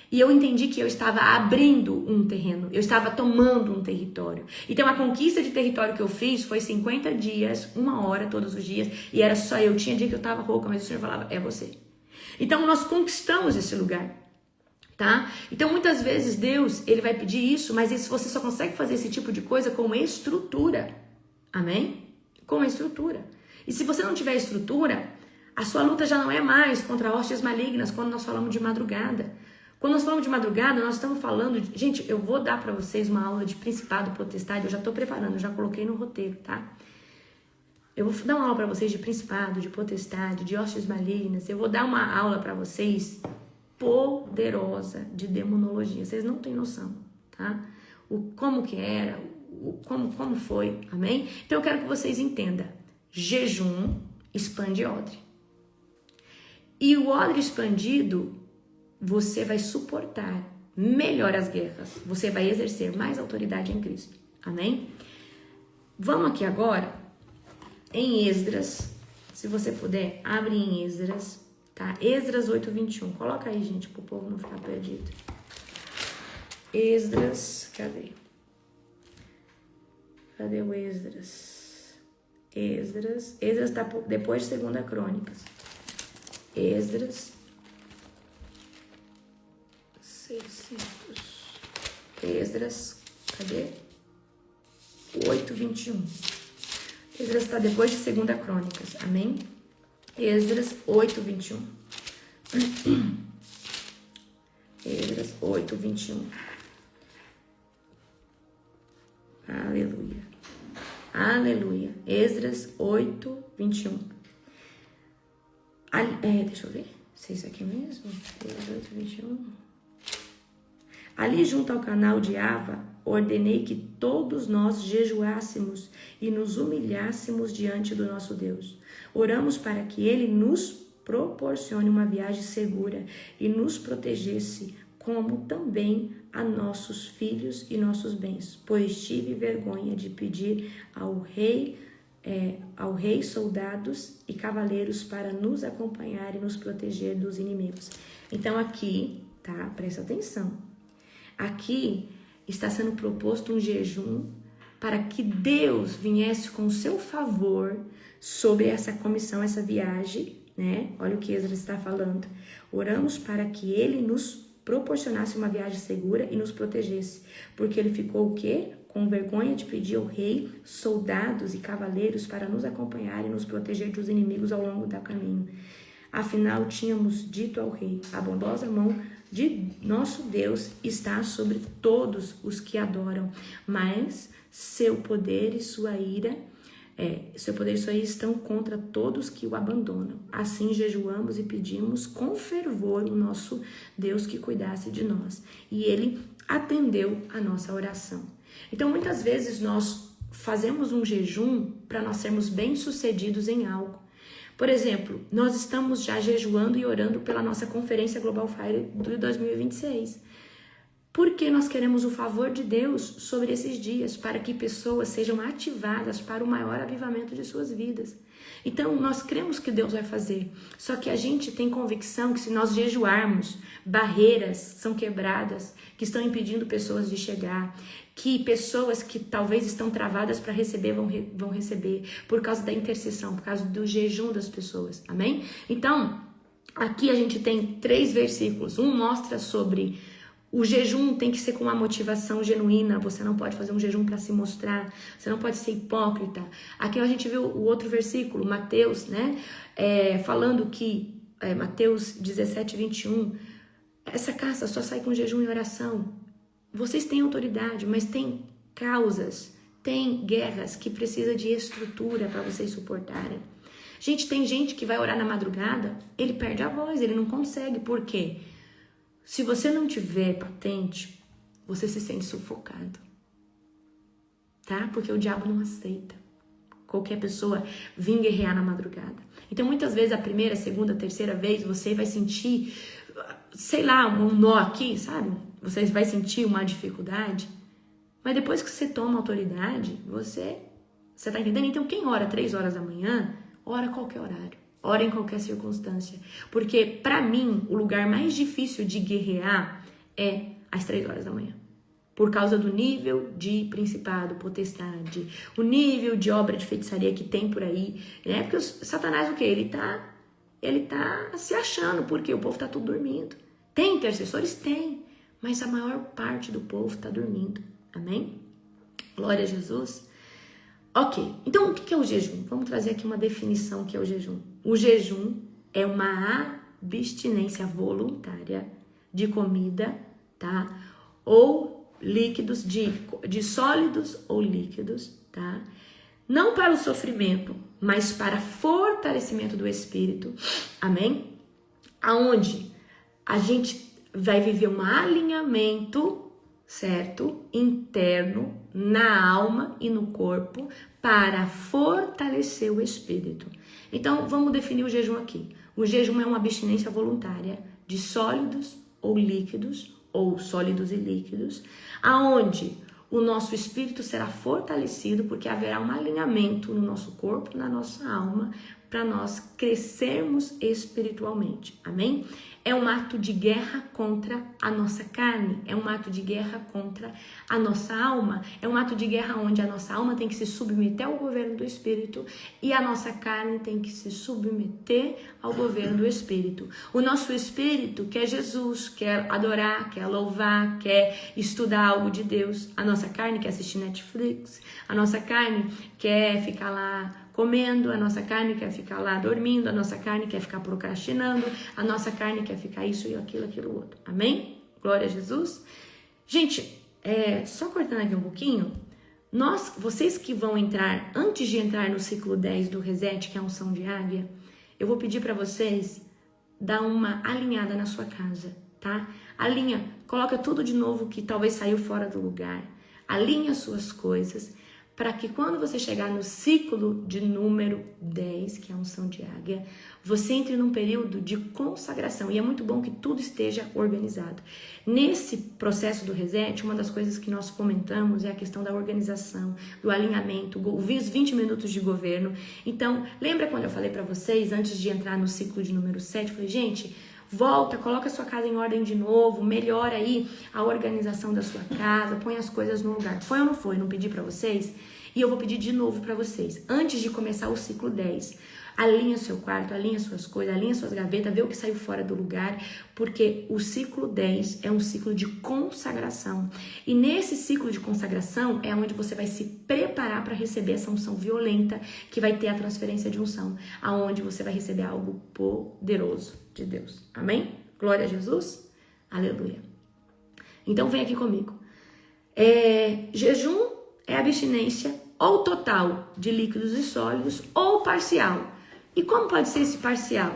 E eu entendi que eu estava abrindo um terreno, eu estava tomando um território. Então a conquista de território que eu fiz foi 50 dias, 1 hora todos os dias, e era só eu. Tinha dia que eu estava rouca, mas o Senhor falava, é você. Então nós conquistamos esse lugar, tá? Então muitas vezes Deus, ele vai pedir isso, mas você só consegue fazer esse tipo de coisa com estrutura, amém? Com estrutura. E se você não tiver estrutura, a sua luta já não é mais contra hostes malignas, quando nós falamos de madrugada. Quando nós falamos de madrugada, nós estamos falando... Gente, eu vou dar para vocês uma aula de principado, potestade. Eu já estou preparando, já coloquei no roteiro, tá? Eu vou dar uma aula para vocês de principado, de potestade, de hostes malignas. Eu vou dar uma aula para vocês poderosa de demonologia. Vocês não têm noção, tá? Como que era, como foi, amém? Então eu quero que vocês entendam. Jejum expande odre. E o odre expandido... você vai suportar melhor as guerras. Você vai exercer mais autoridade em Cristo. Amém? Vamos aqui agora em Esdras. Se você puder, abre em Esdras. Tá? Esdras 8:21. Coloca aí, gente, para o povo não ficar perdido. Esdras, cadê? Cadê o Esdras? Esdras está depois de 2 Crônicas. Esdras... 600. Esdras, cadê? 8:21. Esdras está depois de 2 Crônicas, amém? Esdras 8:21. Esdras 8:21. Aleluia. Aleluia. Esdras 8:21. Deixa eu ver se é isso aqui mesmo. Esdras 8:21. Ali junto ao canal de Ava, ordenei que todos nós jejuássemos e nos humilhássemos diante do nosso Deus. Oramos para que Ele nos proporcione uma viagem segura e nos protegesse, como também a nossos filhos e nossos bens, pois tive vergonha de pedir ao rei soldados e cavaleiros para nos acompanhar e nos proteger dos inimigos. Então aqui, tá? Presta atenção. Aqui está sendo proposto um jejum para que Deus viesse com o seu favor sobre essa comissão, essa viagem, né? Olha o que Esdras está falando. Oramos para que Ele nos proporcionasse uma viagem segura e nos protegesse, porque Ele ficou o quê? Com vergonha de pedir ao rei soldados e cavaleiros para nos acompanhar e nos proteger dos inimigos ao longo do caminho. Afinal, tínhamos dito ao rei, a bondosa mão de nosso Deus está sobre todos os que adoram, mas seu poder e sua ira estão contra todos que o abandonam. Assim jejuamos e pedimos com fervor o nosso Deus que cuidasse de nós. E Ele atendeu a nossa oração. Então, muitas vezes nós fazemos um jejum para nós sermos bem-sucedidos em algo. Por exemplo, nós estamos já jejuando e orando pela nossa Conferência Global Fire de 2026. Porque nós queremos o favor de Deus sobre esses dias, para que pessoas sejam ativadas para o maior avivamento de suas vidas. Então, nós cremos que Deus vai fazer. Só que a gente tem convicção que se nós jejuarmos, barreiras são quebradas, que estão impedindo pessoas de chegar, que pessoas que talvez estão travadas para receber vão receber, por causa da intercessão, por causa do jejum das pessoas. Amém? Então, aqui a gente tem 3 versículos. Um mostra sobre o jejum tem que ser com uma motivação genuína. Você não pode fazer um jejum para se mostrar. Você não pode ser hipócrita. Aqui a gente viu o outro versículo, Mateus, né? Falando que, Mateus 17, 21, essa casa só sai com jejum e oração. Vocês têm autoridade, mas tem causas, tem guerras que precisam de estrutura para vocês suportarem. Gente, tem gente que vai orar na madrugada, ele perde a voz, ele não consegue. Por quê? Se você não tiver patente, você se sente sufocado, tá? Porque o diabo não aceita qualquer pessoa vir guerrear na madrugada. Então, muitas vezes, a primeira, segunda, terceira vez, você vai sentir, sei lá, um nó aqui, sabe? Você vai sentir uma dificuldade. Mas depois que você toma autoridade, você tá entendendo? Então, quem ora 3 horas da manhã, ora a qualquer horário. Ora em qualquer circunstância. Porque, para mim, o lugar mais difícil de guerrear é às 3 horas da manhã. Por causa do nível de principado, potestade, o nível de obra de feitiçaria que tem por aí, né? Porque o Satanás, o quê? Ele tá se achando, porque o povo tá tudo dormindo. Tem intercessores? Tem. Mas a maior parte do povo tá dormindo. Amém? Glória a Jesus. Ok, então o que é o jejum? Vamos trazer aqui uma definição que é o jejum. O jejum é uma abstinência voluntária de comida, tá? Ou líquidos, de sólidos ou líquidos, tá? Não para o sofrimento, mas para fortalecimento do espírito. Amém? Aonde a gente vai viver um alinhamento, certo? Interno, na alma e no corpo, para fortalecer o espírito. Então, vamos definir o jejum aqui. O jejum é uma abstinência voluntária de sólidos ou líquidos, ou sólidos e líquidos, aonde o nosso espírito será fortalecido, porque haverá um alinhamento no nosso corpo, na nossa alma, para nós crescermos espiritualmente. Amém? É um ato de guerra contra a nossa carne, é um ato de guerra contra a nossa alma, é um ato de guerra onde a nossa alma tem que se submeter ao governo do Espírito e a nossa carne tem que se submeter ao governo do Espírito. O nosso Espírito quer Jesus, quer adorar, quer louvar, quer estudar algo de Deus. A nossa carne quer assistir Netflix, a nossa carne quer ficar lá comendo, a nossa carne quer ficar lá dormindo, a nossa carne quer ficar procrastinando, a nossa carne quer ficar isso e aquilo outro. Amém? Glória a Jesus. Gente, só cortando aqui um pouquinho, vocês que vão entrar, antes de entrar no ciclo 10 do Reset, que é a unção de águia, eu vou pedir para vocês dar uma alinhada na sua casa, tá? Alinha, coloca tudo de novo que talvez saiu fora do lugar. alinhe as suas coisas, para que quando você chegar no ciclo de número 10, que é a unção de águia, você entre num período de consagração. E é muito bom que tudo esteja organizado. Nesse processo do reset, uma das coisas que nós comentamos é a questão da organização, do alinhamento, os 20 minutos de governo. Então, lembra quando eu falei para vocês, antes de entrar no ciclo de número 7, eu falei, gente, volta, coloca a sua casa em ordem de novo, melhora aí a organização da sua casa, põe as coisas no lugar. Foi ou não foi? Não pedi para vocês? E eu vou pedir de novo para vocês. Antes de começar o ciclo 10, alinha seu quarto, alinha suas coisas, alinha suas gavetas, vê o que saiu fora do lugar, porque o ciclo 10 é um ciclo de consagração. E nesse ciclo de consagração é onde você vai se preparar para receber essa unção violenta, que vai ter a transferência de unção, aonde você vai receber algo poderoso de Deus. Amém? Glória a Jesus. Aleluia. Então vem aqui comigo. Jejum é abstinência ou total de líquidos e sólidos ou parcial. E como pode ser esse parcial?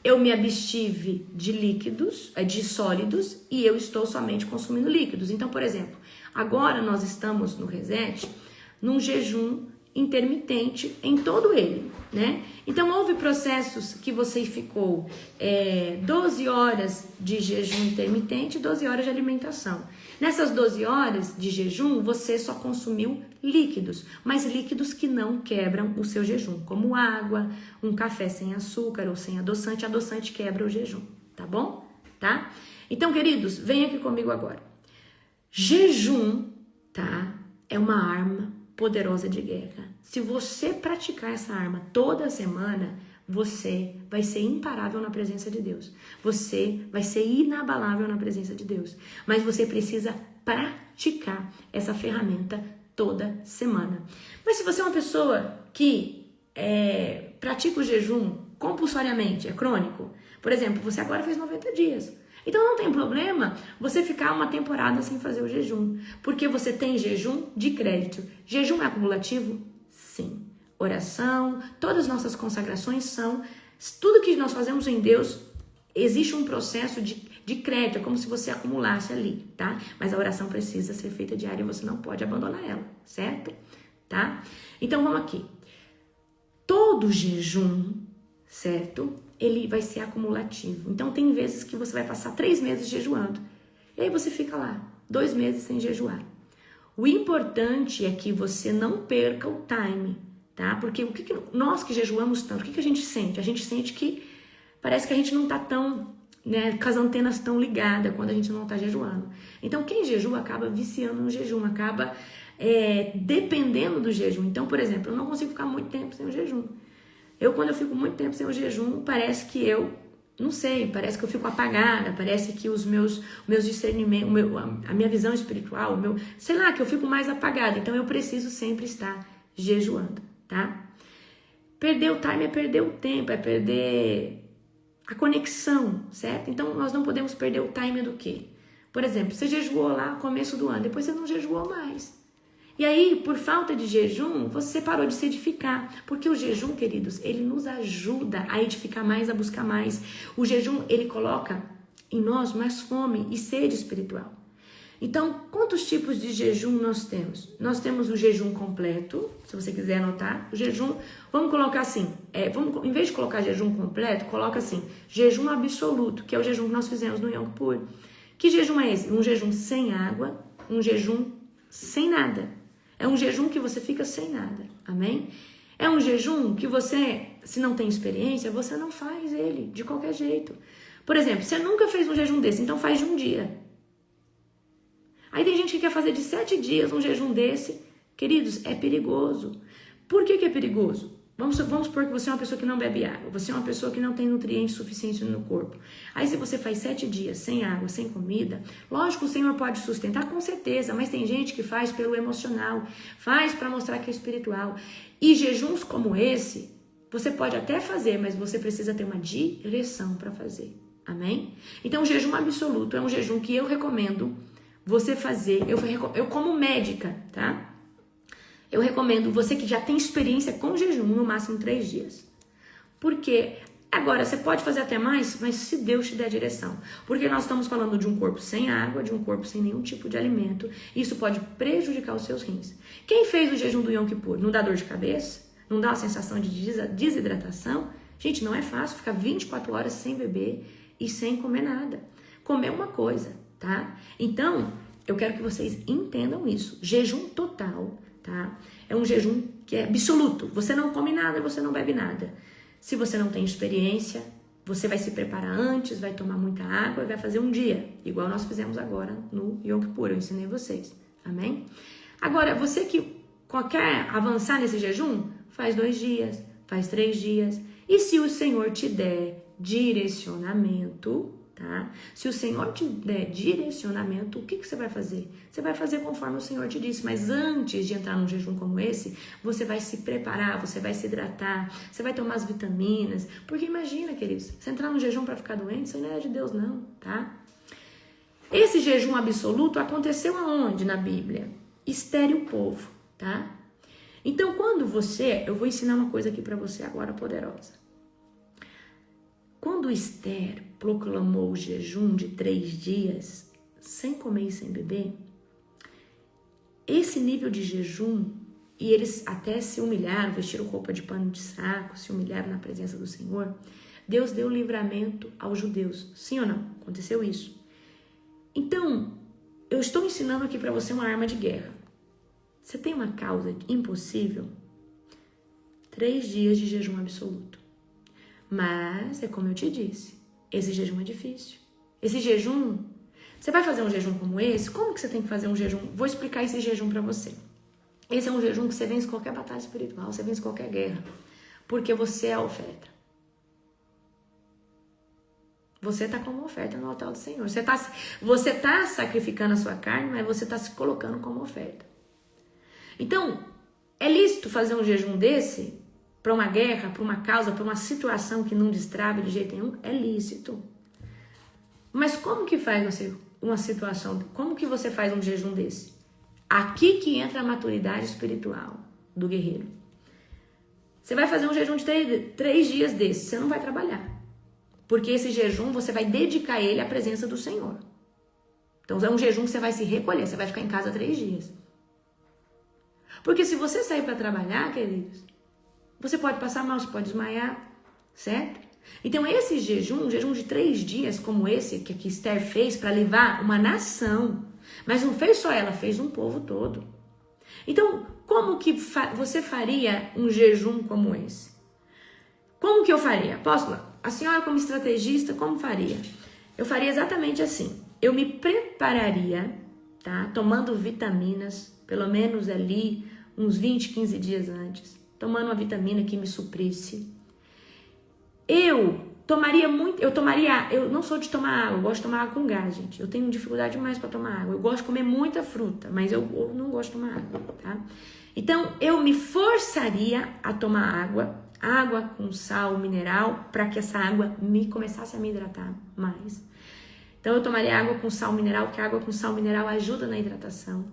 Eu me abstive de líquidos, de sólidos, e eu estou somente consumindo líquidos. Então, por exemplo, agora nós estamos no reset, num jejum intermitente em todo ele, né? Então, houve processos que você ficou 12 horas de jejum intermitente, 12 horas de alimentação. Nessas 12 horas de jejum, você só consumiu líquidos, mas líquidos que não quebram o seu jejum, como água, um café sem açúcar ou sem adoçante. Adoçante quebra o jejum, tá bom? Tá? Então, queridos, vem aqui comigo agora. Jejum, tá? É uma arma poderosa de guerra. Se você praticar essa arma toda semana, você vai ser imparável na presença de Deus. Você vai ser inabalável na presença de Deus. Mas você precisa praticar essa ferramenta toda semana. Mas se você é uma pessoa que pratica o jejum compulsoriamente, é crônico, por exemplo, você agora fez 90 dias. Então não tem problema você ficar uma temporada sem fazer o jejum, porque você tem jejum de crédito. Jejum é acumulativo? Sim. Oração, todas as nossas consagrações são, tudo que nós fazemos em Deus, existe um processo de crédito, é como se você acumulasse ali, tá? Mas a oração precisa ser feita diária e você não pode abandonar ela, certo? Tá? Então vamos aqui. Todo jejum, certo? Ele vai ser acumulativo. Então tem vezes que você vai passar 3 meses jejuando. E aí você fica lá, 2 meses sem jejuar. O importante é que você não perca o time, tá? Porque nós que jejuamos tanto, o que a gente sente? A gente sente que parece que a gente não tá tão, né, com as antenas tão ligadas quando a gente não tá jejuando. Então quem jejua acaba viciando no jejum, acaba dependendo do jejum. Então, por exemplo, eu não consigo ficar muito tempo sem o jejum. Quando eu fico muito tempo sem o jejum, parece que não sei, parece que eu fico apagada, parece que os meus discernimentos, a minha visão espiritual, sei lá, que eu fico mais apagada. Então eu preciso sempre estar jejuando, tá? Perder o time é perder o tempo, é perder a conexão, certo? Então nós não podemos perder o time do quê? Por exemplo, você jejuou lá no começo do ano, depois você não jejuou mais. E aí, por falta de jejum, você parou de se edificar. Porque o jejum, queridos, ele nos ajuda a edificar mais, a buscar mais. O jejum, ele coloca em nós mais fome e sede espiritual. Então, quantos tipos de jejum nós temos? Nós temos o jejum completo, se você quiser anotar. O jejum, vamos colocar assim, em vez de colocar jejum completo, coloca assim, jejum absoluto, que é o jejum que nós fizemos no Yom Kippur. Que jejum é esse? Um jejum sem água, um jejum sem nada. É um jejum que você fica sem nada, amém? É um jejum que você, se não tem experiência, você não faz ele de qualquer jeito. Por exemplo, você nunca fez um jejum desse, então faz de um dia. Aí tem gente que quer fazer de 7 dias um jejum desse. Queridos, é perigoso. Por que é perigoso? Vamos supor que você é uma pessoa que não bebe água, você é uma pessoa que não tem nutrientes suficientes no corpo. Aí se você faz 7 dias sem água, sem comida, lógico, o Senhor pode sustentar, com certeza, mas tem gente que faz pelo emocional, faz para mostrar que é espiritual. E jejuns como esse, você pode até fazer, mas você precisa ter uma direção para fazer, amém? Então o jejum absoluto é um jejum que eu recomendo você fazer, eu como médica, tá? Eu recomendo você que já tem experiência com jejum, no máximo 3 dias. Porque Agora, você pode fazer até mais, mas se Deus te der direção. Porque nós estamos falando de um corpo sem água, de um corpo sem nenhum tipo de alimento. Isso pode prejudicar os seus rins. Quem fez o jejum do Yom Kippur? Não dá dor de cabeça? Não dá uma sensação de desidratação? Gente, não é fácil ficar 24 horas sem beber e sem comer nada. Comer uma coisa, tá? Então, eu quero que vocês entendam isso. Jejum total, tá? É um jejum que é absoluto. Você não come nada, você não bebe nada. Se você não tem experiência, você vai se preparar antes, vai tomar muita água e vai fazer um dia, igual nós fizemos agora no Yom Kippur, eu ensinei vocês, amém? Agora, você que quer avançar nesse jejum, faz 2 dias, faz 3 dias, e se o Senhor te der direcionamento, tá? Se o Senhor te der direcionamento, o que você vai fazer? Você vai fazer conforme o Senhor te disse, mas antes de entrar num jejum como esse, você vai se preparar, você vai se hidratar, você vai tomar as vitaminas, porque imagina, queridos, você entrar num jejum para ficar doente, isso não é de Deus não, tá? Esse jejum absoluto aconteceu aonde na Bíblia? Esther e o povo, tá? Então, eu vou ensinar uma coisa aqui para você agora poderosa. Quando Esther proclamou o jejum de 3 dias, sem comer e sem beber, esse nível de jejum, e eles até se humilharam, vestiram roupa de pano de saco, se humilharam na presença do Senhor, Deus deu livramento aos judeus. Sim ou não? Aconteceu isso. Então, eu estou ensinando aqui para você uma arma de guerra. Você tem uma causa impossível? 3 dias de jejum absoluto. Mas, é como eu te disse, esse jejum é difícil. Esse jejum, você vai fazer um jejum como esse? Como que você tem que fazer um jejum? Vou explicar esse jejum para você. Esse é um jejum que você vence qualquer batalha espiritual, você vence qualquer guerra. Porque você é a oferta. Você está como oferta no altar do Senhor. Você tá sacrificando a sua carne, mas você está se colocando como oferta. Então, é lícito fazer um jejum desse para uma guerra, para uma causa, para uma situação que não destrave de jeito nenhum? É lícito. Mas como que faz uma situação, como que você faz um jejum desse? Aqui que entra a maturidade espiritual do guerreiro. Você vai fazer um jejum de 3 dias desse, você não vai trabalhar. Porque esse jejum você vai dedicar ele à presença do Senhor. Então é um jejum que você vai se recolher, você vai ficar em casa 3 dias. Porque se você sair para trabalhar, queridos, você pode passar mal, você pode desmaiar, certo? Então esse jejum, um jejum de 3 dias como esse que Esther fez para levar uma nação, mas não fez só ela, fez um povo todo. Então, como que você faria um jejum como esse? Como que eu faria? Apóstola, a senhora como estrategista, como faria? Eu faria exatamente assim. Eu me prepararia, tá? Tomando vitaminas, pelo menos ali uns 20, 15 dias antes. Tomando uma vitamina que me suprisse. Eu não sou de tomar água, eu gosto de tomar água com gás, gente. Eu tenho dificuldade demais para tomar água. Eu gosto de comer muita fruta, mas eu não gosto de tomar água, tá? Então, eu me forçaria a tomar água com sal mineral, para que essa água começasse a me hidratar mais. Então, eu tomaria água com sal mineral, porque a água com sal mineral ajuda na hidratação.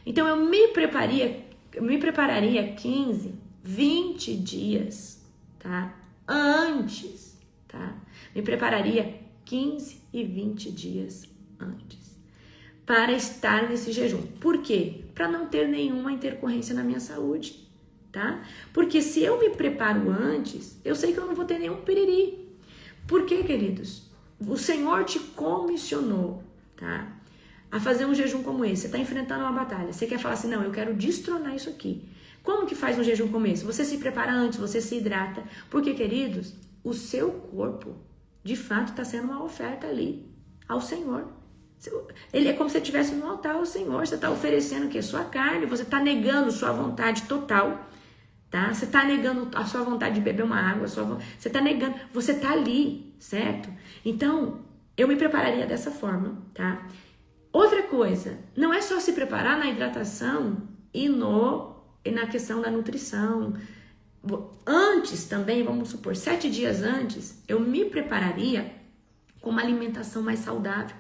Então, eu me prepararia 15, 20 dias, tá? Antes, tá? Me prepararia 15 e 20 dias antes para estar nesse jejum. Por quê? Para não ter nenhuma intercorrência na minha saúde, tá? Porque se eu me preparo antes, eu sei que eu não vou ter nenhum piriri. Por quê, queridos? O Senhor te comissionou, tá? A fazer um jejum como esse. Você está enfrentando uma batalha. Você quer falar assim, não, eu quero destronar isso aqui. Como que faz um jejum como esse? Você se prepara antes, você se hidrata. Porque, queridos, o seu corpo, de fato, está sendo uma oferta ali ao Senhor. Ele é como se você estivesse no altar ao Senhor. Você está oferecendo o quê? Sua carne. Você está negando sua vontade total. Tá? Você está negando a sua vontade de beber uma água. Você está negando. Você está ali, certo? Então, eu me prepararia dessa forma, tá? Outra coisa, não é só se preparar na hidratação e na questão da nutrição. Antes também, vamos supor, 7 dias antes, eu me prepararia com uma alimentação mais saudável.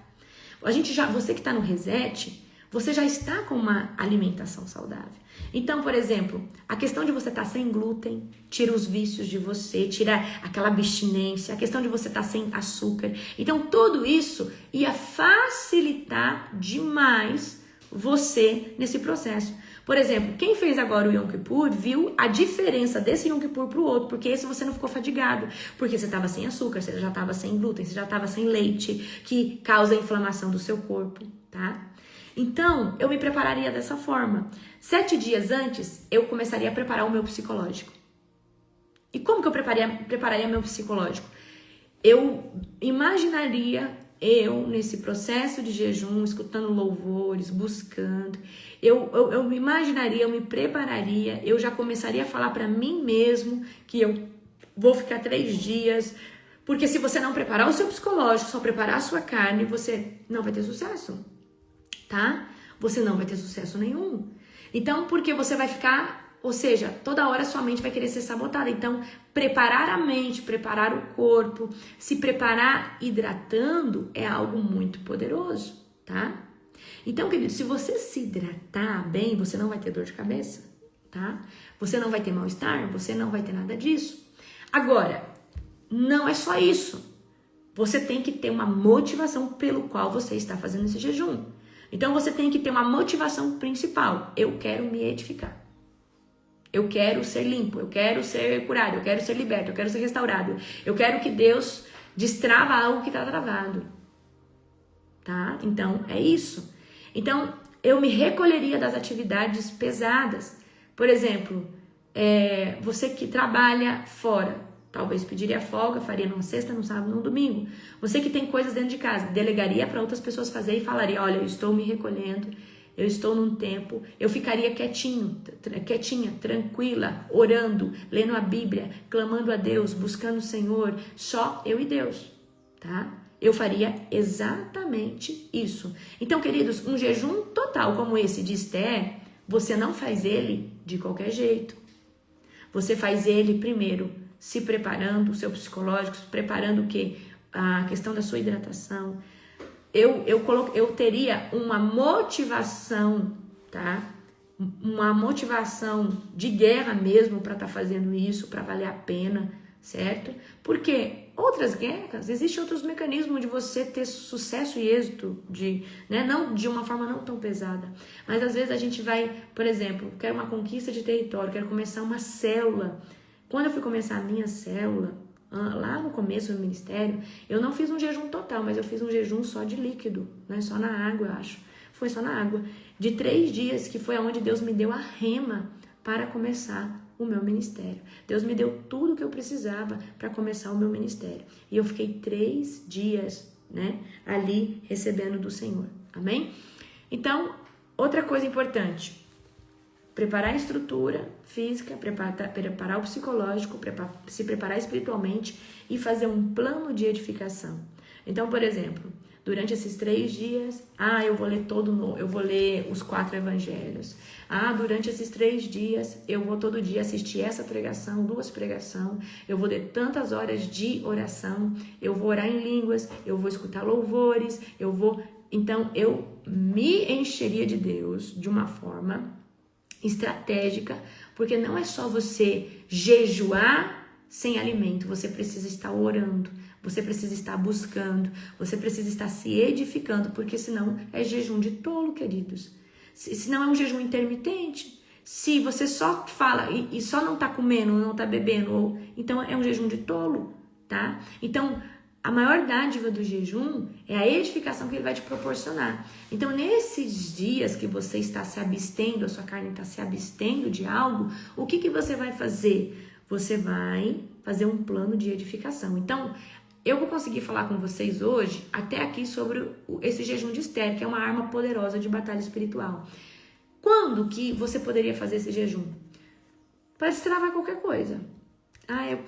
Você que está no Reset, você já está com uma alimentação saudável. Então, por exemplo, a questão de você estar sem glúten tira os vícios de você, tira aquela abstinência, a questão de você estar sem açúcar. Então, tudo isso ia facilitar demais você nesse processo. Por exemplo, quem fez agora o Yom Kippur viu a diferença desse Yom Kippur pro outro, porque esse você não ficou fadigado, porque você estava sem açúcar, você já estava sem glúten, você já estava sem leite, que causa inflamação do seu corpo, tá? Então, eu me prepararia dessa forma. 7 dias antes, eu começaria a preparar o meu psicológico. E como que eu prepararia meu psicológico? Eu imaginaria eu nesse processo de jejum, escutando louvores, buscando. Eu me imaginaria, eu me prepararia, eu já começaria a falar para mim mesmo que eu vou ficar 3 dias. Porque se você não preparar o seu psicológico, só preparar a sua carne, você não vai ter sucesso. Tá? Você não vai ter sucesso nenhum. Então, porque você vai ficar, ou seja, toda hora sua mente vai querer ser sabotada. Então, preparar a mente, preparar o corpo, se preparar hidratando é algo muito poderoso, tá? Então, querido, se você se hidratar bem, você não vai ter dor de cabeça, tá? Você não vai ter mal-estar, você não vai ter nada disso. Agora, não é só isso. Você tem que ter uma motivação pelo qual você está fazendo esse jejum. Então, você tem que ter uma motivação principal. Eu quero me edificar. Eu quero ser limpo. Eu quero ser curado. Eu quero ser liberto. Eu quero ser restaurado. Eu quero que Deus destrava algo que está travado. Tá? Então, é isso. Então, eu me recolheria das atividades pesadas. Por exemplo, você que trabalha fora. Talvez pediria folga, faria numa sexta, no sábado, no domingo. Você que tem coisas dentro de casa, delegaria para outras pessoas fazer e falaria, olha, eu estou me recolhendo, eu estou num tempo, eu ficaria quietinha, tranquila, orando, lendo a Bíblia, clamando a Deus, buscando o Senhor, só eu e Deus, tá? Eu faria exatamente isso. Então, queridos, um jejum total como esse de Esther, você não faz ele de qualquer jeito. Você faz ele primeiro se preparando, o seu psicológico, se preparando o quê? A questão da sua hidratação. Eu teria uma motivação, tá? Uma motivação de guerra mesmo para estar fazendo isso, para valer a pena, certo? Porque outras guerras, existem outros mecanismos de você ter sucesso e êxito, não de uma forma não tão pesada. Mas às vezes a gente vai, por exemplo, quero uma conquista de território, quero começar uma célula. Quando eu fui começar a minha célula, lá no começo do ministério, eu não fiz um jejum total, mas eu fiz um jejum só de líquido, né? Só na água, eu acho. Foi só na água. De 3 dias, que foi onde Deus me deu a rema para começar o meu ministério. Deus me deu tudo o que eu precisava para começar o meu ministério. E eu fiquei 3 dias, né, ali recebendo do Senhor. Amém? Então, outra coisa importante. Preparar a estrutura física, preparar o psicológico, se preparar espiritualmente e fazer um plano de edificação. Então, por exemplo, durante esses 3 dias, eu vou ler os 4 evangelhos. Durante esses 3 dias, eu vou todo dia assistir essa pregação, 2 pregações, eu vou ter tantas horas de oração, eu vou orar em línguas, eu vou escutar louvores, Então, eu me encheria de Deus de uma forma estratégica, porque não é só você jejuar sem alimento, você precisa estar orando, você precisa estar buscando, você precisa estar se edificando, porque senão é jejum de tolo, queridos. Senão é um jejum intermitente. Se você só fala e só não tá comendo, não tá bebendo, então é um jejum de tolo, tá? Então, a maior dádiva do jejum é a edificação que ele vai te proporcionar. Então, nesses dias que você está se abstendo, a sua carne está se abstendo de algo, o que você vai fazer? Você vai fazer um plano de edificação. Então, eu vou conseguir falar com vocês hoje, até aqui, sobre esse jejum de Esther, que é uma arma poderosa de batalha espiritual. Quando que você poderia fazer esse jejum? Para destravar qualquer coisa.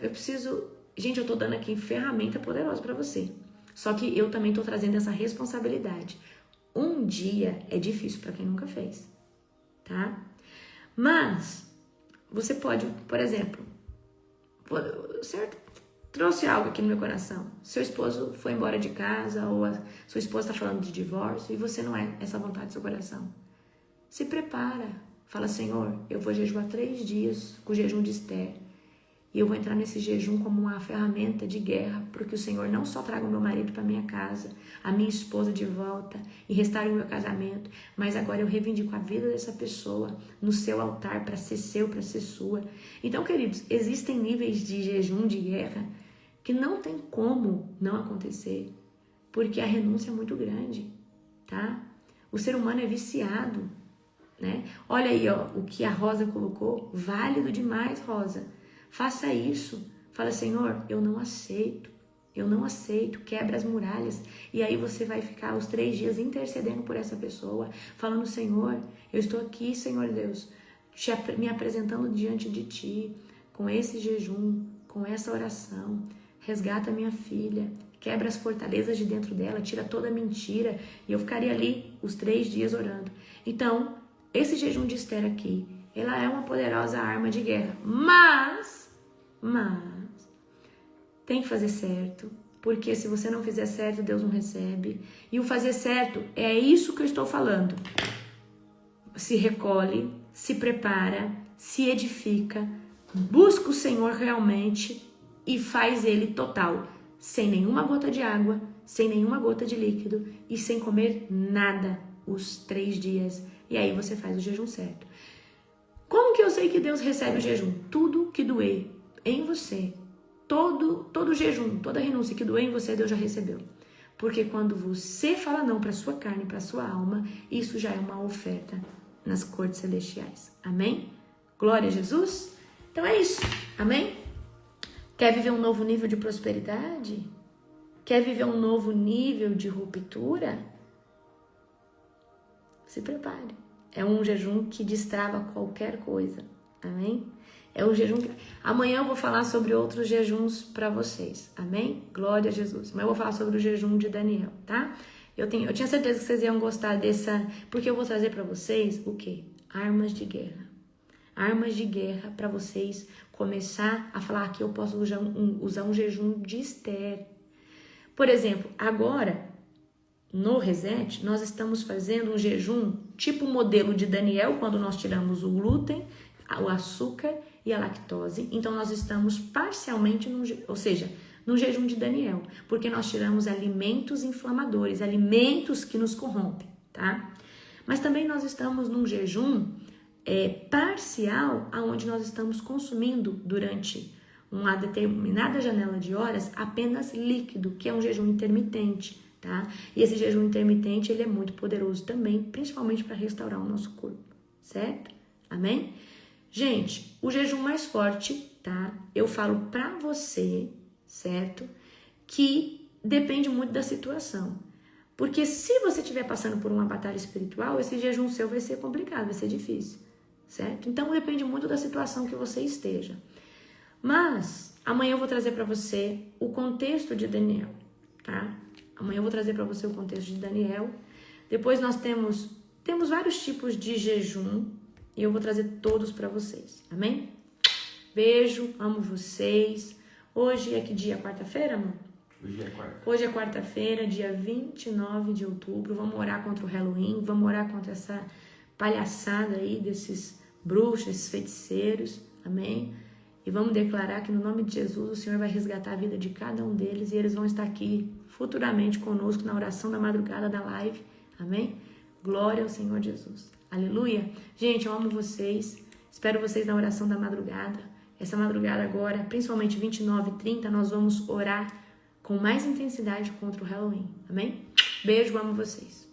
Eu preciso... Gente, eu tô dando aqui ferramenta poderosa para você. Só que eu também tô trazendo essa responsabilidade. Um dia é difícil para quem nunca fez, tá? Mas você pode, por exemplo, certo? trouxe algo aqui no meu coração. Seu esposo foi embora de casa, ou sua esposa está falando de divórcio, e você não é essa vontade do seu coração. Se prepara. Fala, Senhor, eu vou jejuar 3 dias com o jejum de Esther. E eu vou entrar nesse jejum como uma ferramenta de guerra, porque o Senhor não só traga o meu marido para minha casa, a minha esposa de volta e restaure o meu casamento, mas agora eu reivindico a vida dessa pessoa no seu altar para ser seu, para ser sua. Então, queridos, existem níveis de jejum de guerra que não tem como não acontecer, porque a renúncia é muito grande, tá? O ser humano é viciado, né? Olha aí, ó, o que a Rosa colocou, válido demais, Rosa. Faça isso. Fala, Senhor, eu não aceito, quebra as muralhas. E aí você vai ficar os 3 dias intercedendo por essa pessoa, falando, Senhor, eu estou aqui, Senhor Deus, me apresentando diante de Ti, com esse jejum, com essa oração. Resgata minha filha, quebra as fortalezas de dentro dela, tira toda a mentira. E eu ficaria ali os 3 dias orando. Então, esse jejum de Esther aqui, ela é uma poderosa arma de guerra, mas tem que fazer certo, porque se você não fizer certo, Deus não recebe. E o fazer certo é isso que eu estou falando. Se recolhe, se prepara, se edifica, busca o Senhor realmente e faz ele total, sem nenhuma gota de água, sem nenhuma gota de líquido e sem comer nada os 3 dias. E aí você faz o jejum certo. Como que eu sei que Deus recebe o jejum? Tudo que doer em você, todo jejum, toda renúncia que doer em você, Deus já recebeu. Porque quando você fala não para sua carne, para sua alma, isso já é uma oferta nas cortes celestiais. Amém? Glória a Jesus? Então é isso. Amém? Quer viver um novo nível de prosperidade? Quer viver um novo nível de ruptura? Se prepare. É um jejum que destrava qualquer coisa. Amém? É o jejum que... Amanhã eu vou falar sobre outros jejuns para vocês. Amém? Glória a Jesus. Mas eu vou falar sobre o jejum de Daniel, tá? Eu tinha certeza que vocês iam gostar dessa... Porque eu vou trazer para vocês o quê? Armas de guerra. Armas de guerra para vocês começar a falar que eu posso usar um jejum de Esther. Por exemplo, agora... No Reset, nós estamos fazendo um jejum tipo modelo de Daniel, quando nós tiramos o glúten, o açúcar e a lactose. Então, nós estamos parcialmente, no jejum de Daniel, porque nós tiramos alimentos inflamadores, alimentos que nos corrompem, tá? Mas também nós estamos num jejum parcial, onde nós estamos consumindo durante uma determinada janela de horas apenas líquido, que é um jejum intermitente. Tá? E esse jejum intermitente, ele é muito poderoso também, principalmente para restaurar o nosso corpo, certo? Amém? Gente, o jejum mais forte, tá? Eu falo para você, certo? Que depende muito da situação. Porque se você estiver passando por uma batalha espiritual, esse jejum seu vai ser complicado, vai ser difícil, certo? Então depende muito da situação que você esteja. Mas amanhã eu vou trazer para você o contexto de Daniel, tá? Amanhã eu vou trazer para você o contexto de Daniel. Depois nós temos vários tipos de jejum e eu vou trazer todos para vocês. Amém? Beijo, amo vocês. Hoje é que dia? Quarta-feira, amor? Hoje é quarta. Hoje é quarta-feira, dia 29 de outubro. Vamos orar contra o Halloween, vamos orar contra essa palhaçada aí desses bruxos, esses feiticeiros. Amém? E vamos declarar que no nome de Jesus o Senhor vai resgatar a vida de cada um deles e eles vão estar aqui futuramente conosco na oração da madrugada da live. Amém? Glória ao Senhor Jesus. Aleluia. Gente, eu amo vocês. Espero vocês na oração da madrugada. Essa madrugada agora, principalmente 29 e 30, nós vamos orar com mais intensidade contra o Halloween. Amém? Beijo, amo vocês.